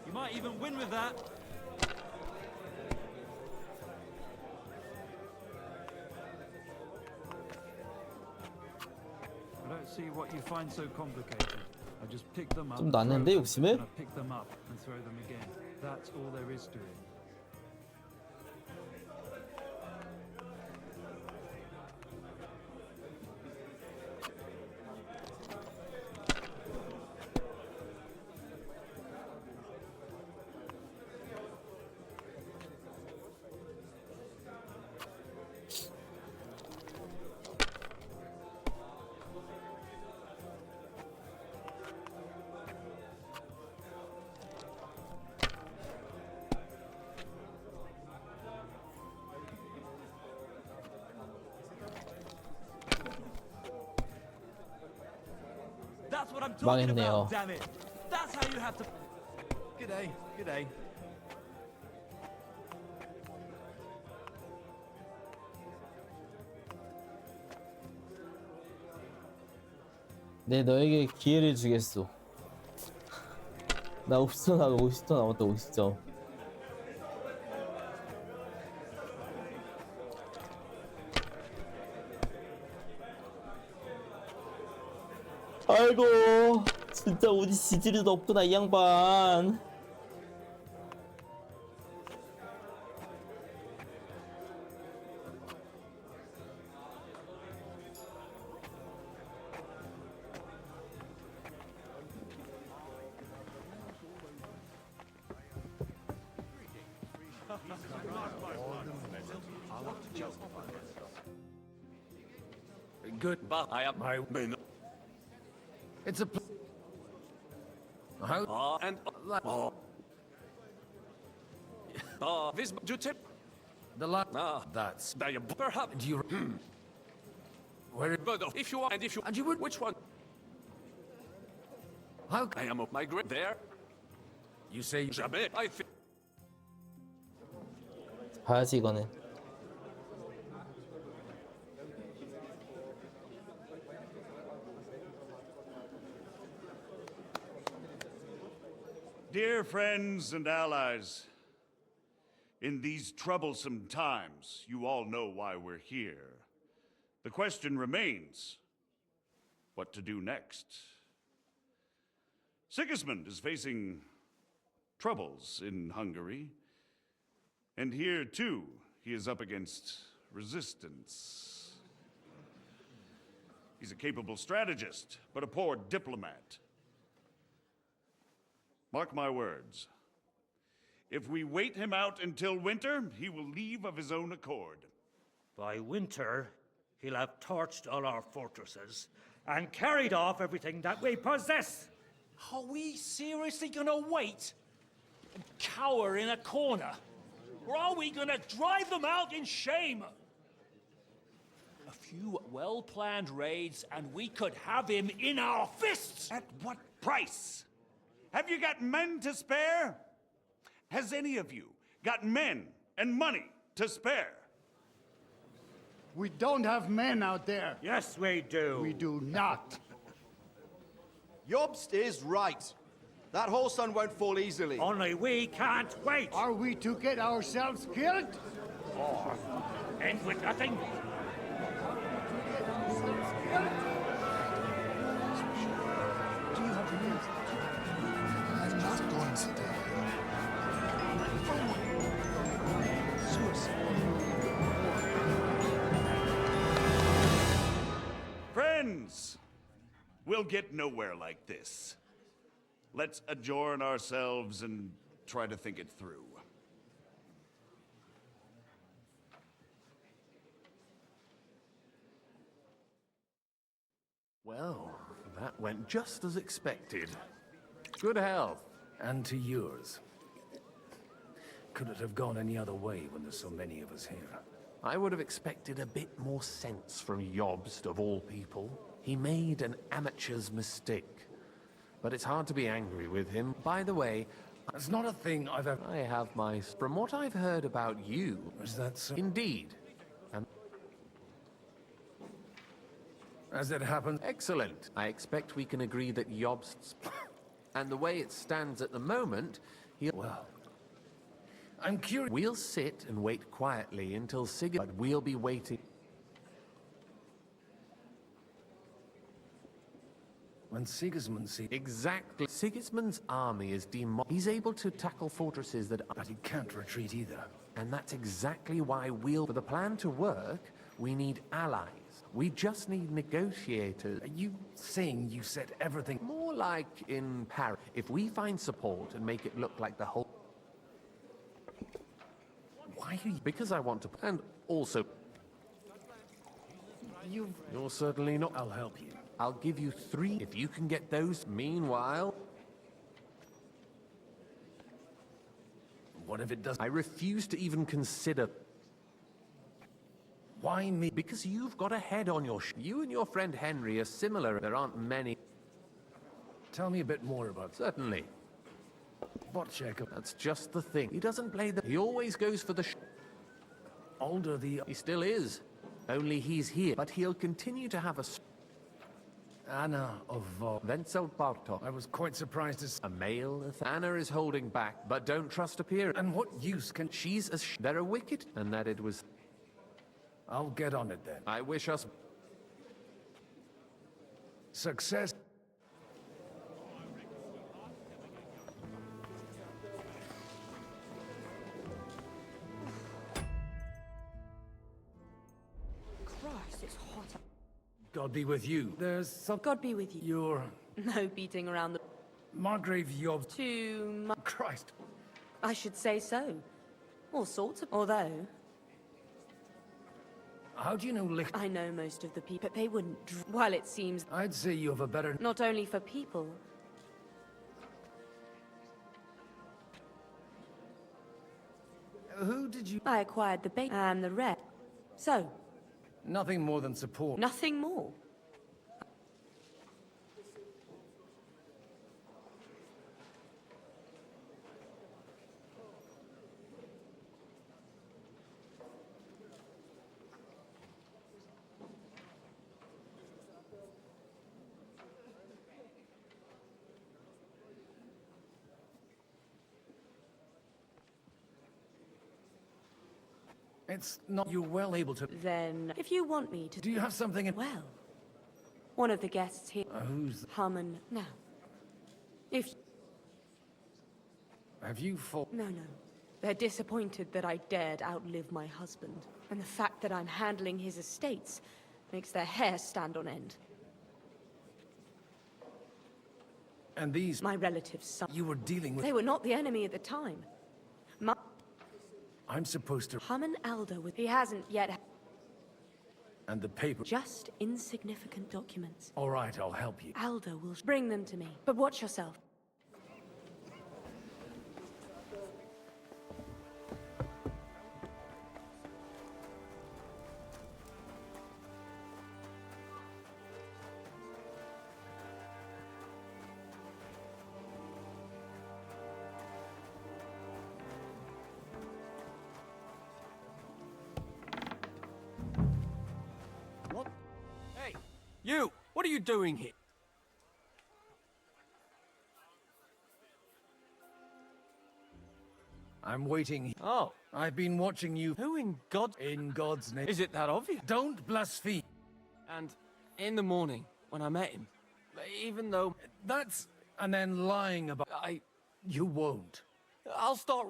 You might even win with that. I don't see what you find so complicated. I just pick them up. 좀 났는데 욕심을? And I pick them up and throw them again. That's all there is to it. That's what I'm talking 망했네요. about, damn it. That's how you have to. Good day. Good day. 내 너에게 기회를 주겠소. 나 50점 나가 50점 남았다. 50점. 아이고, 진짜 우리 지지리도 없구나 이 양반. Good, but I am my main. It's a. How? And this do tip. The that's perhaps do you Where? If you are, and you would. Which one? How? I am up my grip there. You say jamais. I think. 봐야지 이거는. Dear friends and allies, in these troublesome times, you all know why we're here. The question remains, what to do next? Sigismund is facing troubles in Hungary, and here, too, he is up against resistance. He's a capable strategist, but a poor diplomat. Mark my words. If we wait him out until winter, he will leave of his own accord. By winter, he'll have torched all our fortresses and carried off everything that we possess. Are we seriously gonna wait and cower in a corner? Or are we gonna drive them out in shame? A few well-planned raids and we could have him in our fists! At what price? Have you got men to spare? Has any of you got men and money to spare? We don't have men out there. Yes, we do. We do not. Jobst is right. That whole sun won't fall easily. Only we can't wait. Are we to get ourselves killed? Or end with nothing? I'm not going to die. Friends, we'll get nowhere like this. Let's adjourn ourselves and try to think it through. Well, that went just as expected. Good health. And to yours. Could it have gone any other way when there's so many of us here? I would have expected a bit more sense from Jobst, of all people. He made an amateur's mistake. But it's hard to be angry with him. By the way, it's not a thing I've ever... I have my... From what I've heard about you... Is that so? Indeed. And... As it happened... Excellent. I expect we can agree that Jobst's... and the way it stands at the moment, he'll... Well... I'm curious... We'll sit and wait quietly until Sigismund... But we'll be waiting... When Sigismund sees... Exactly. Sigismund's army is He's able to tackle fortresses that... But he can't retreat either. And that's exactly why we'll... For the plan to work, we need allies. We just need negotiators. Are you saying you set everything... More like in Paris. If we find support and make it look like the whole... Why are you... Because I want to... And also... You're certainly not... I'll help you. I'll give you 3 if you can get those. Meanwhile... What if it does? I refuse to even consider... Why me? Because you've got a head on your You and your friend Henry are similar. There aren't many... Tell me a bit more about... Certainly. What check-up? That's just the thing. He doesn't play the... He always goes for the Older the... He still is. Only he's here. But he'll continue to have a... Anna of Wenzel Bartok. I was quite surprised to... A male? Anna is holding back, but don't trust appearance. And what use can... She's a... They're a wicked... And that it was... I'll get on it then. I wish us... Success. Christ, it's hot. God be with you. There's some... God be with you. You're... No beating around the... Margrave Job... Too much. Christ. I should say so. All sorts of... Although... How do you know Licht? I know most of the people, but they wouldn't... While it seems... I'd say you have a better... Not only for people... Who did you... I acquired the bait and the red. So, Nothing more than support. Nothing more. It's not. You're well able to. Then, if you want me to... Do you have something in... Well, one of the guests here... who's... Harmon. Now, if... Have you fought... No. They're disappointed that I dared outlive my husband. And the fact that I'm handling his estates makes their hair stand on end. And these... My relatives' son... You were dealing with... They were not the enemy at the time. I'm supposed to... Harmon Aldo with... He hasn't yet... And the paper... Just insignificant documents. All right, I'll help you. Aldo will bring them to me. But watch yourself. You! What are you doing here? I'm waiting. Oh. I've been watching you. Who in God... In God's name. Is it that obvious? Don't blaspheme. And in the morning, when I met him, even though... That's... And then lying about... You won't. I'll start...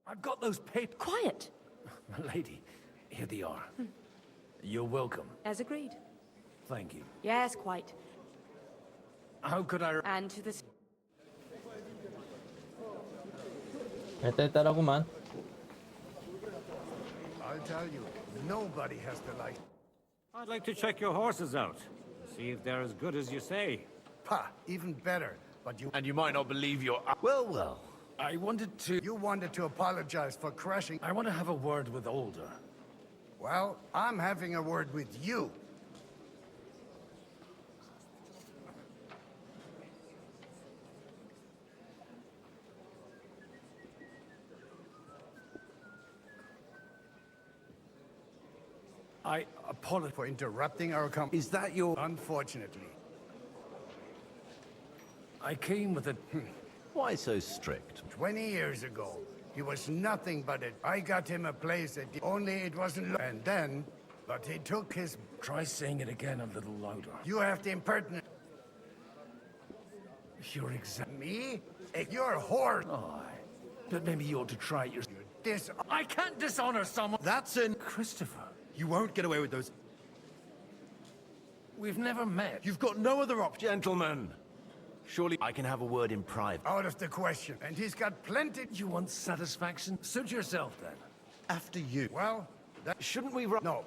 I've got those papers. Quiet. Lady, here they are. You're welcome. As agreed. Thank you. Yes, quite. How could I... And to the... 딸딸딸하구만. I'll tell you, nobody has the light. I'd like to check your horses out. See if they're as good as you say. Ha! Even better. But you... And you might not believe your... Well. I wanted to... You wanted to apologize for crashing... I want to have a word with Older. Well, I'm having a word with you. I apologize for interrupting our company. Is that your... Unfortunately. I came with a... Why so strict? 20 years ago, he was nothing but it. I got him a place that only it wasn't... And then, but he took his... Try saying it again a little louder. You have the impertinent... You're exact... Me? You're a whore. Oh, but maybe you ought to try your... This... I can't dishonor someone... That's in... Christopher. You won't get away with those... We've never met. You've got no other option. Gentlemen, surely I can have a word in private. Out of the question. And he's got plenty... You want satisfaction? Suit yourself, then. After you. Well, that... Shouldn't we... No.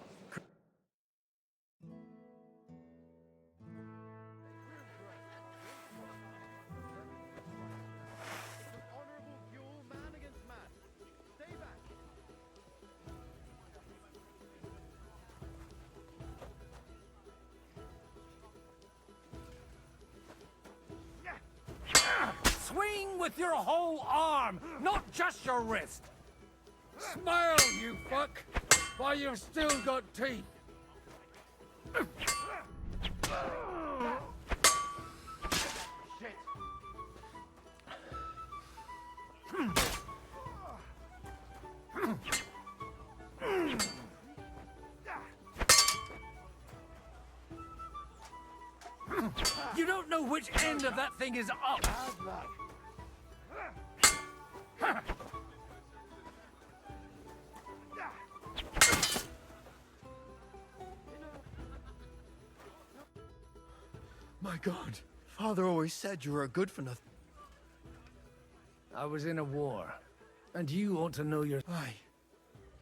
Swing with your whole arm, not just your wrist. Smile, you fuck, while you've still got teeth. You don't know which end of that thing is up. My God. Father always said you were a good for nothing. I was in a war, and you ought to know your... Aye.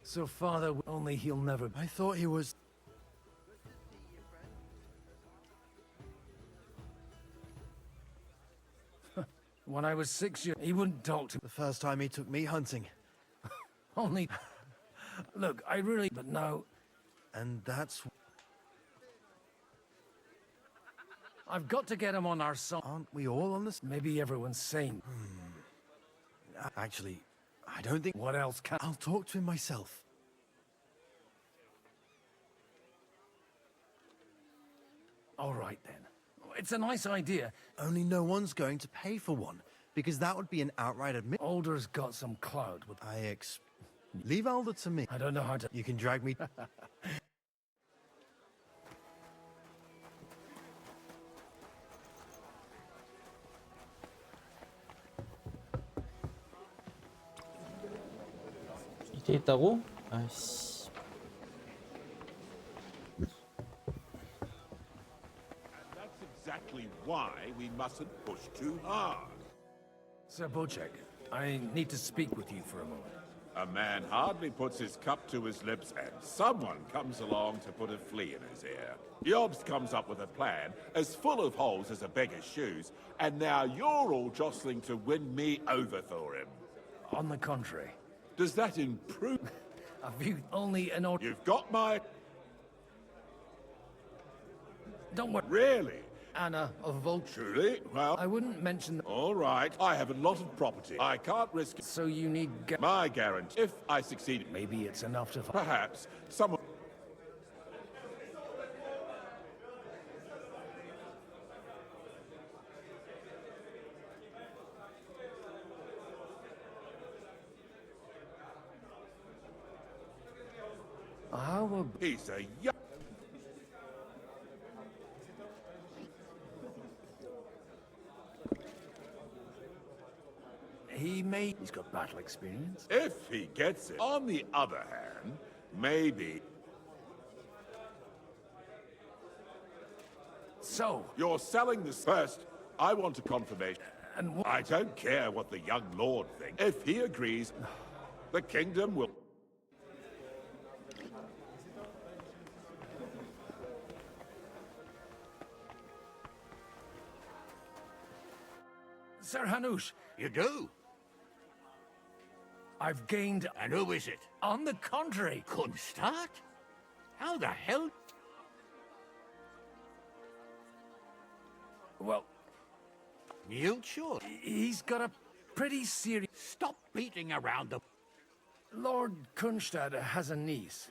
So Father, only he'll never... I thought he was... When I was 6 years, he wouldn't talk to me. The first time he took me hunting. Only... Look, I really... But now... And that's... I've got to get him on our side. Aren't we all on this? Maybe everyone's sane. Actually, I don't think... What else can... I'll talk to him myself. All right, then. It's a nice idea. Only no one's going to pay for one, because that would be an outright admit... Alder's got some clout with... Leave Alder to me. I don't know how to... You can drag me... 이때 있다고? 아이씨. That's exactly why we mustn't push too hard. Sir Bocek, I need to speak with you for a moment. A man hardly puts his cup to his lips and someone comes along to put a flea in his ear. Jobst comes up with a plan as full of holes as a beggar's shoes, and now you're all jostling to win me over for him. On the contrary. Does that improve? Have you only an order? You've got my... Don't worry. Really? Anna of Vulture. Truly? Well... I wouldn't mention... All right. I have a lot of property. I can't risk it. So you need... My guarantee. If I succeed... Maybe it's enough to... Perhaps someone... How about... He's a young... He's got battle experience. If he gets it. On the other hand, maybe... So... You're selling this first. I want a confirmation. And what... I don't care what the young lord thinks. If he agrees, the kingdom will... Sir Hanush. You do? I've gained... And who is it? On the contrary. Kunstad? How the hell? Well... You sure? He's got a pretty serious... Stop beating around the... Lord Kunstad has a niece,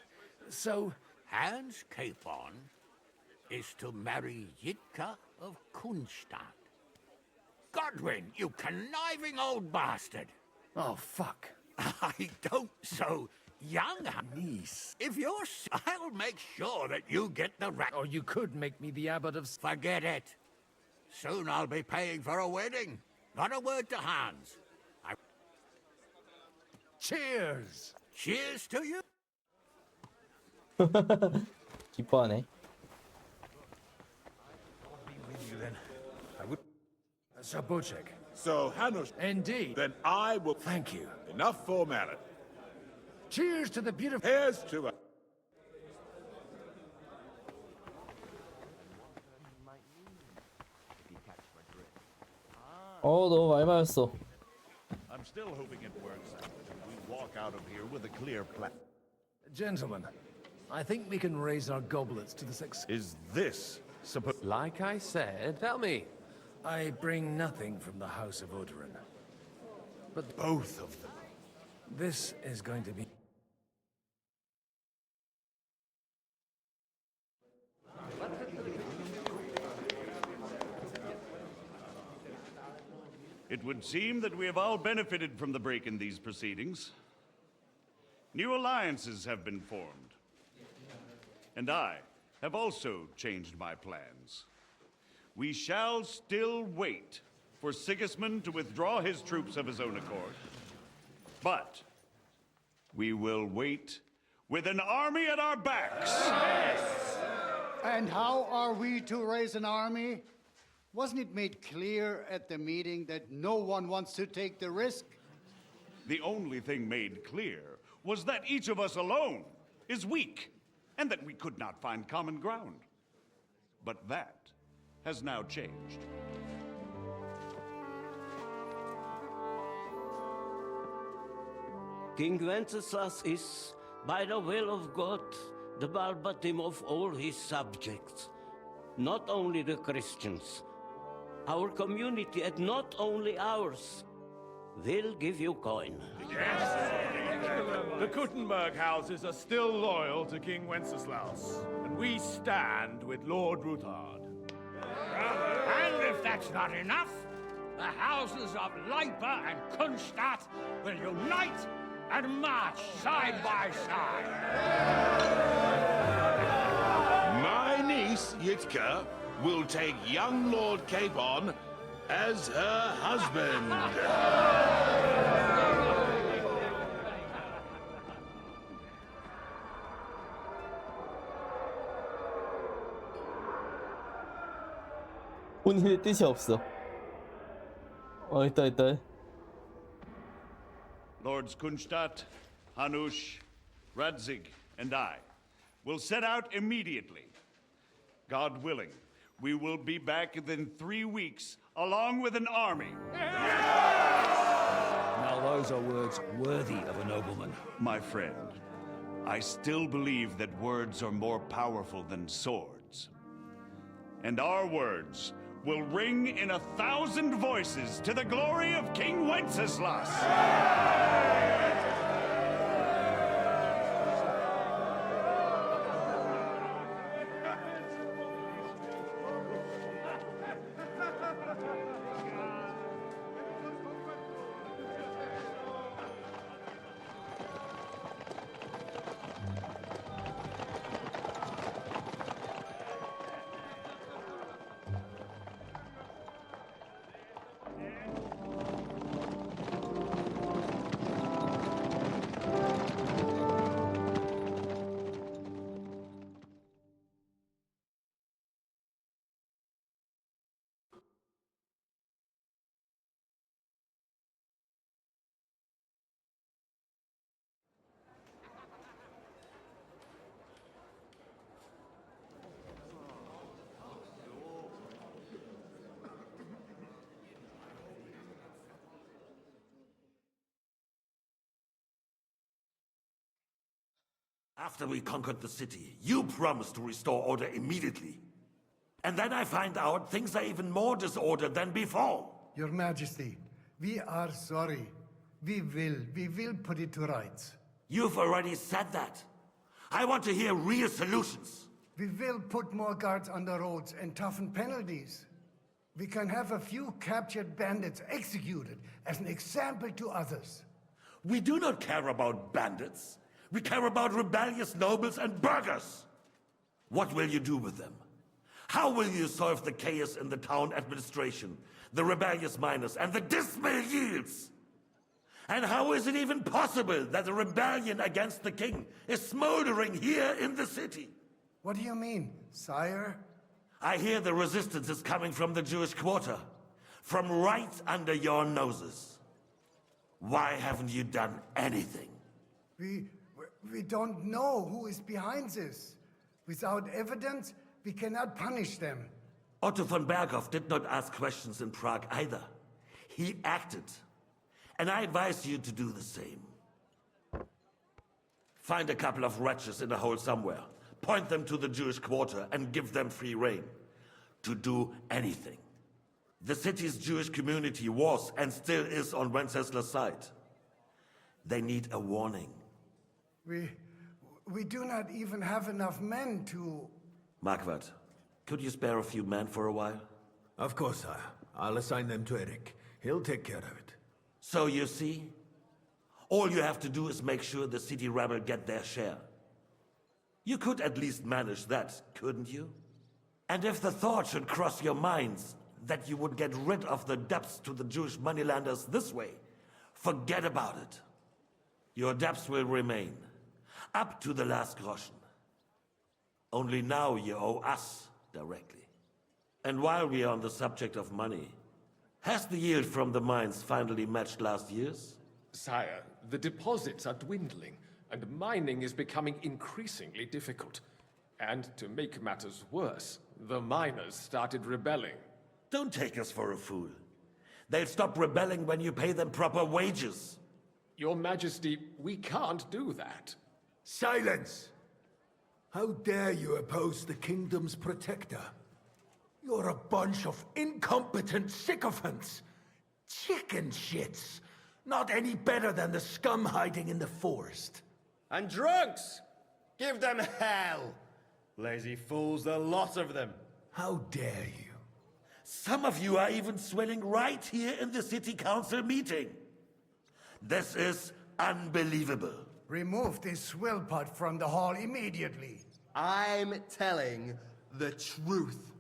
so... Hans Capon is to marry Yitka of Kunstad. Godwin, you conniving old bastard! Oh, fuck. I don't so young, niece. If you're... I'll make sure that you get the rat... Or you could make me the abbot of... Forget it. Soon I'll be paying for a wedding. Not a word to Hans. Cheers! Cheers to you! 기뻐하네. Sir Bocek. So, Hanush... Indeed. Then I will... Thank you. Enough formality. Cheers to the beautiful... Here's to a... 너무 많이 마셨어. I'm still hoping it works out. We walk out of here with a clear plan. Gentlemen, I think we can raise our goblets to the success. Is this supposed... Like I said, tell me. I bring nothing from the House of Odoran. But both of them. This is going to be... It would seem that we have all benefited from the break in these proceedings. New alliances have been formed. And I have also changed my plans. We shall still wait for Sigismund to withdraw his troops of his own accord. But we will wait with an army at our backs. And how are we to raise an army? Wasn't it made clear at the meeting that no one wants to take the risk? The only thing made clear was that each of us alone is weak, and that we could not find common ground. But that has now changed. King Wenceslas is, by the will of God, the Balbatim of all his subjects. Not only the Christians, our community, and not only ours, will give you coin. The Kuttenberg houses are still loyal to King Wenceslas, and we stand with Lord Ruthard. And if that's not enough, the houses of Leipa and Kunstadt will unite and march side by side. My niece, Yitka, will take young Lord Capon as her husband. 본인의 뜻이 없어. 있다. Lords Kunstadt, Hanush, Radzig, and I will set out immediately. God willing, we will be back within 3 weeks, along with an army. Now those are words worthy of a nobleman. My friend, I still believe that words are more powerful than swords. And our words will ring in 1,000 voices to the glory of King Wenceslas. After we conquered the city, you promised to restore order immediately. And then I find out things are even more disordered than before. Your Majesty, we are sorry. We will put it to rights. You've already said that. I want to hear real solutions. We will put more guards on the roads and toughen penalties. We can have a few captured bandits executed as an example to others. We do not care about bandits. We care about rebellious nobles and burghers. What will you do with them? How will you solve the chaos in the town administration, the rebellious miners, and the dismal yields? And how is it even possible that a rebellion against the king is smoldering here in the city? What do you mean, sire? I hear the resistance is coming from the Jewish quarter, from right under your noses. Why haven't you done anything? We don't know who is behind this. Without evidence, we cannot punish them. Otto von Berghoff did not ask questions in Prague either. He acted. And I advise you to do the same. Find a couple of wretches in a hole somewhere, point them to the Jewish quarter, and give them free rein to do anything. The city's Jewish community was and still is on Wenceslas' side. They need a warning. We do not even have enough men to... Marquardt, could you spare a few men for a while? Of course, sire. I'll assign them to Eric. He'll take care of it. So you see, all you have to do is make sure the city rebel get their share. You could at least manage that, couldn't you? And if the thought should cross your minds that you would get rid of the debts to the Jewish moneylenders this way, forget about it. Your debts will remain, up to the last groschen. Only now you owe us directly. And while we are on the subject of money, has the yield from the mines finally matched last year's? Sire, the deposits are dwindling, and mining is becoming increasingly difficult. And to make matters worse, the miners started rebelling. Don't take us for a fool. They'll stop rebelling when you pay them proper wages. Your Majesty, we can't do that. Silence! How dare you oppose the kingdom's protector? You're a bunch of incompetent sycophants. Chicken shits. Not any better than the scum hiding in the forest. And drunks! Give them hell! Lazy fools, the lot of them. How dare you? Some of you are even swelling right here in the city council meeting. This is unbelievable. Remove this swillpot from the hall immediately. I'm telling the truth.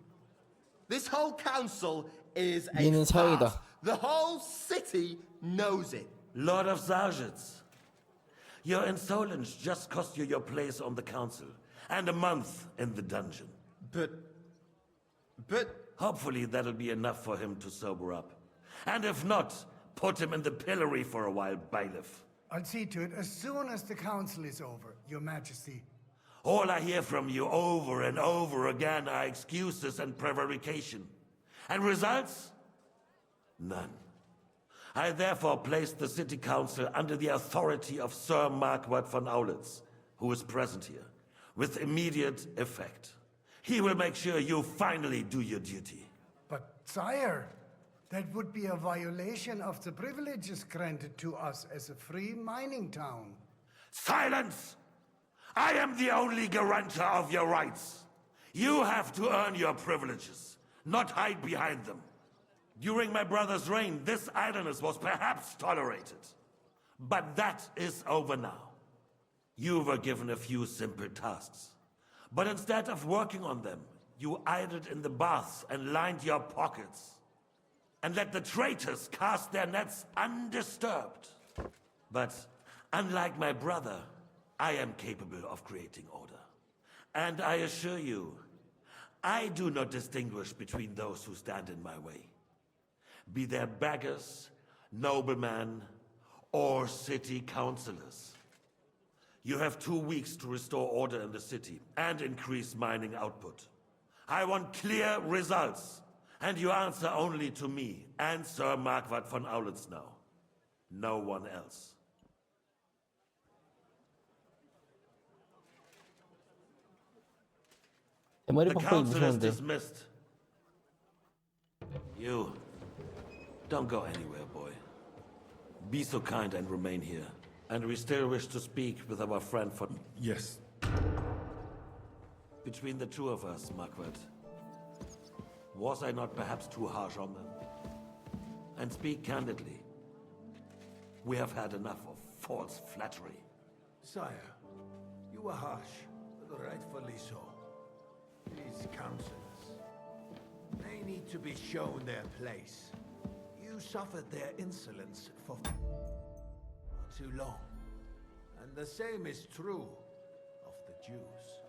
This whole council is a 니는 farce. 사형이다. The whole city knows it. Lord of Zarjits, your insolence just cost you your place on the council and a month in the dungeon. But... Hopefully that'll be enough for him to sober up. And if not, put him in the pillory for a while, bailiff. I'll see to it as soon as the council is over, Your Majesty. All I hear from you over and over again are excuses and prevarication. And results? None. I therefore place the city council under the authority of Sir Marquardt von Aulitz, who is present here, with immediate effect. He will make sure you finally do your duty. But, sire, that would be a violation of the privileges granted to us as a free mining town. Silence! I am the only guarantor of your rights. You have to earn your privileges, not hide behind them. During my brother's reign, this idleness was perhaps tolerated. But that is over now. You were given a few simple tasks. But instead of working on them, you idled in the baths and lined your pockets. And let the traitors cast their nets undisturbed. But unlike my brother, I am capable of creating order. And I assure you, I do not distinguish between those who stand in my way. Be they beggars, noblemen, or city councillors. You have 2 weeks to restore order in the city and increase mining output. I want clear results, and you answer only to me and Sir Marquardt von Aulitz now. No one else. The council is dismissed. You, don't go anywhere, boy. Be so kind and remain here. And we still wish to speak with our friend for... Yes. Between the two of us, Marquardt, was I not perhaps too harsh on them? And speak candidly. We have had enough of false flattery. Sire, you were harsh, but rightfully so. These councillors, they need to be shown their place. You suffered their insolence for too long. And the same is true of the Jews.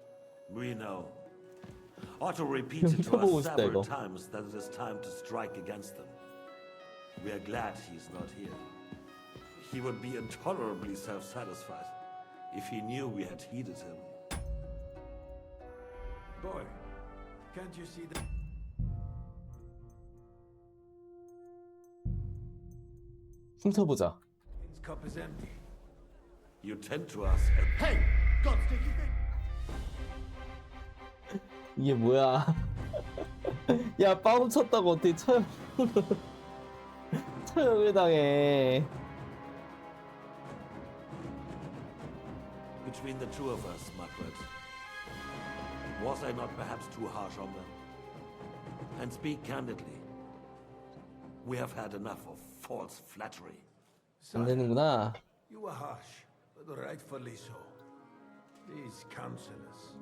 We know. Otto repeated to us several times that it is time to strike against them. We are glad he's not here. He would be intolerably self-satisfied if he knew we had heeded him. Boy, can't you see the... 훑어보자. His cup is empty. You tend to us. Hey! God sticky thing! 이게 뭐야? 야, 빠움 쳤다고 어떻게 처형을 당해? Between the two of us, Marquardt, was I not perhaps too harsh on them? And speak candidly. We have had enough of false flattery. 안 되는구나. You were harsh, but rightfully so. These councillors,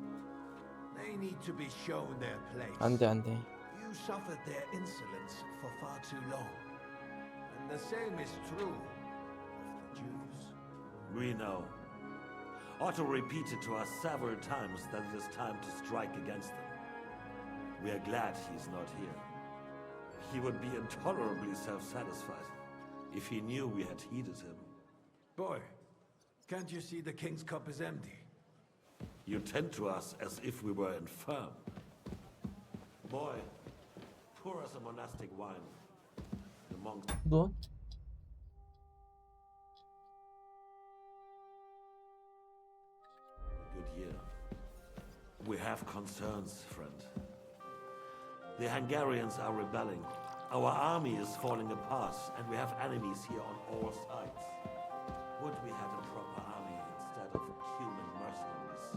they need to be shown their place. 안 돼, 안 돼. You suffered their insolence for far too long. And the same is true of the Jews. We know. Otto repeated to us several times that it is time to strike against them. We are glad he's not here. He would be intolerably self-satisfied if he knew we had heeded him. Boy, can't you see the king's cup is empty? You tend to us as if we were infirm. Boy, pour us a monastic wine. The monks... 너? Good year. We have concerns, friend. The Hungarians are rebelling. Our army is falling apart, and we have enemies here on all sides. Would we had a proper army instead of human mercenaries?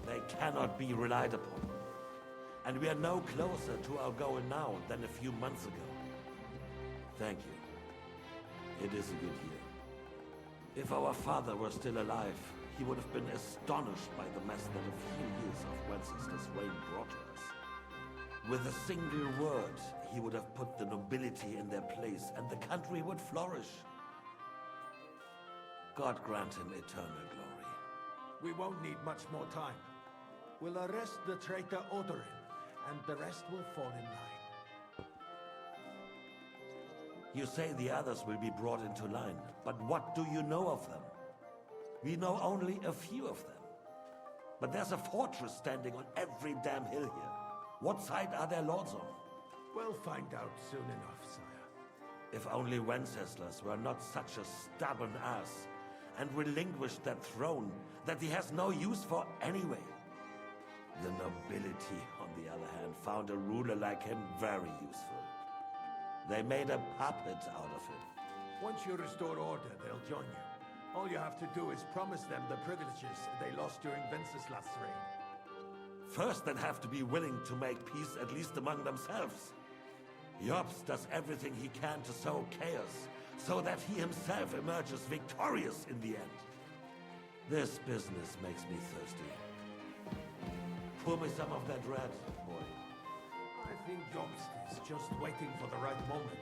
They cannot be relied upon. And we are no closer to our goal now than a few months ago. Thank you. It is a good year. If our father were still alive, he would have been astonished by the mess that a few years of Wenceslas' reign brought to us. With a single word, he would have put the nobility in their place, and the country would flourish. God grant him eternal glory. We won't need much more time. We'll arrest the traitor Odorin, and the rest will fall in line. You say the others will be brought into line, but what do you know of them? We know only a few of them. But there's a fortress standing on every damn hill here. What side are their lords on? We'll find out soon enough, sire. If only Wenceslas were not such a stubborn ass, and relinquished that throne that he has no use for anyway. The nobility, on the other hand, found a ruler like him very useful. They made a puppet out of him. Once you restore order, they'll join you. All you have to do is promise them the privileges they lost during Wenceslas' reign. First, they'd have to be willing to make peace at least among themselves. Jobst does everything he can to sow chaos, so that he himself emerges victorious in the end. This business makes me thirsty. Pour me some of that red, boy. I think Jobst is just waiting for the right moment.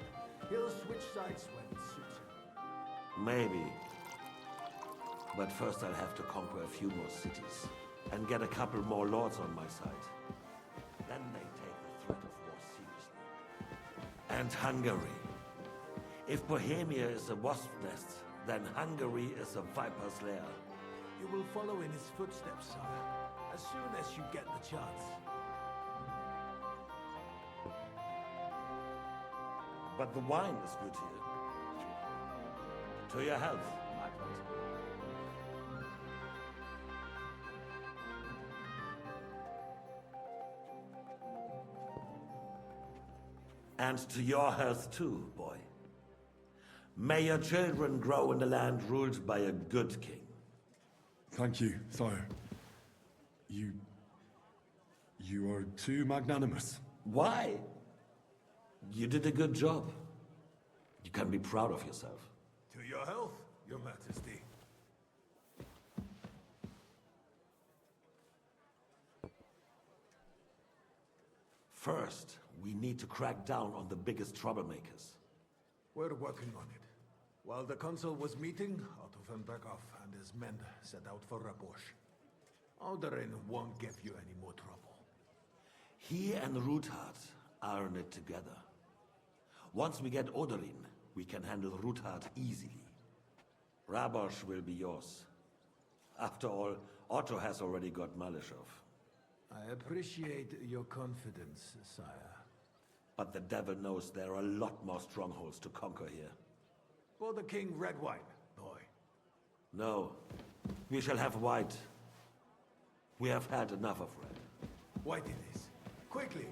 He'll switch sides when it suits him. Maybe. But first I'll have to conquer a few more cities, and get a couple more lords on my side. Then they take the threat of war seriously. And Hungary. If Bohemia is a wasp nest, then Hungary is a viper's lair. You will follow in his footsteps, sire, as soon as you get the chance. But the wine is good here. To your health, my friend. And to your health too, boy. May your children grow in a land ruled by a good king. Thank you, sire. You are too magnanimous. Why? You did a good job. You can be proud of yourself. To your health, your majesty. First, we need to crack down on the biggest troublemakers. We're working on it. While the consul was meeting, Otto von Berghoff and his men set out for Rabosch. Odorin won't give you any more trouble. He and Ruthard are in it together. Once we get Odorin, we can handle Ruthard easily. Rabosch will be yours. After all, Otto has already got Malishov. I appreciate your confidence, sire. But the devil knows there are a lot more strongholds to conquer here. For the king, red wine, boy. No. We shall have white. We have had enough of red. White it is. Quickly!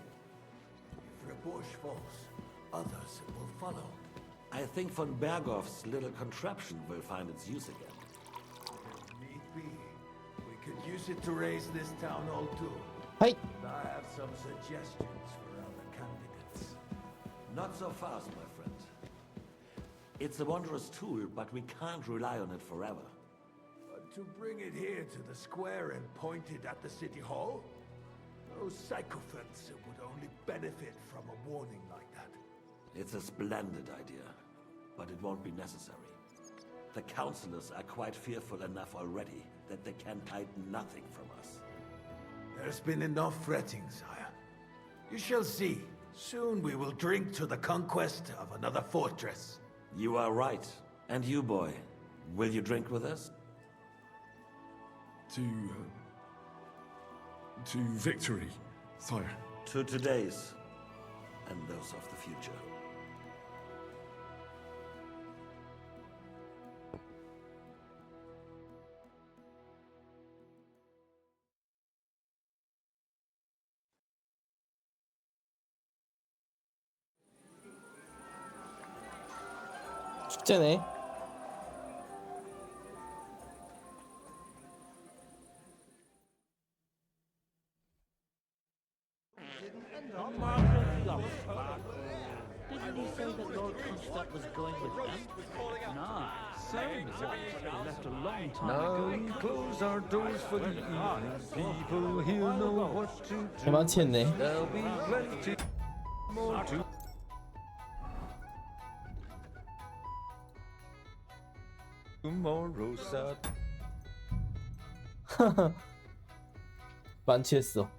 If Rabosch falls, others will follow. I think von Berghoff's little contraption will find its use again. If need be, we could use it to raise this town hall too. Hey. I have some suggestions for other candidates. Not so fast, my friend. It's a wondrous tool, but we can't rely on it forever. But to bring it here to the square and point it at the city hall? Those sycophants would only benefit from a warning like that. It's a splendid idea, but it won't be necessary. The councillors are quite fearful enough already that they can hide nothing from us. There's been enough fretting, sire. You shall see. Soon we will drink to the conquest of another fortress. You are right. And you, boy, will you drink with us? To victory, sire. To today's, and those of the future. 축제네. Didn't he say that Lord Kunstadt was going with them? No, certainly left a long time ago. Now we close our doors for the evening. People here know what to do. 개만치했네. There'll be plenty more to. Tomorrow, sad. 만취했어.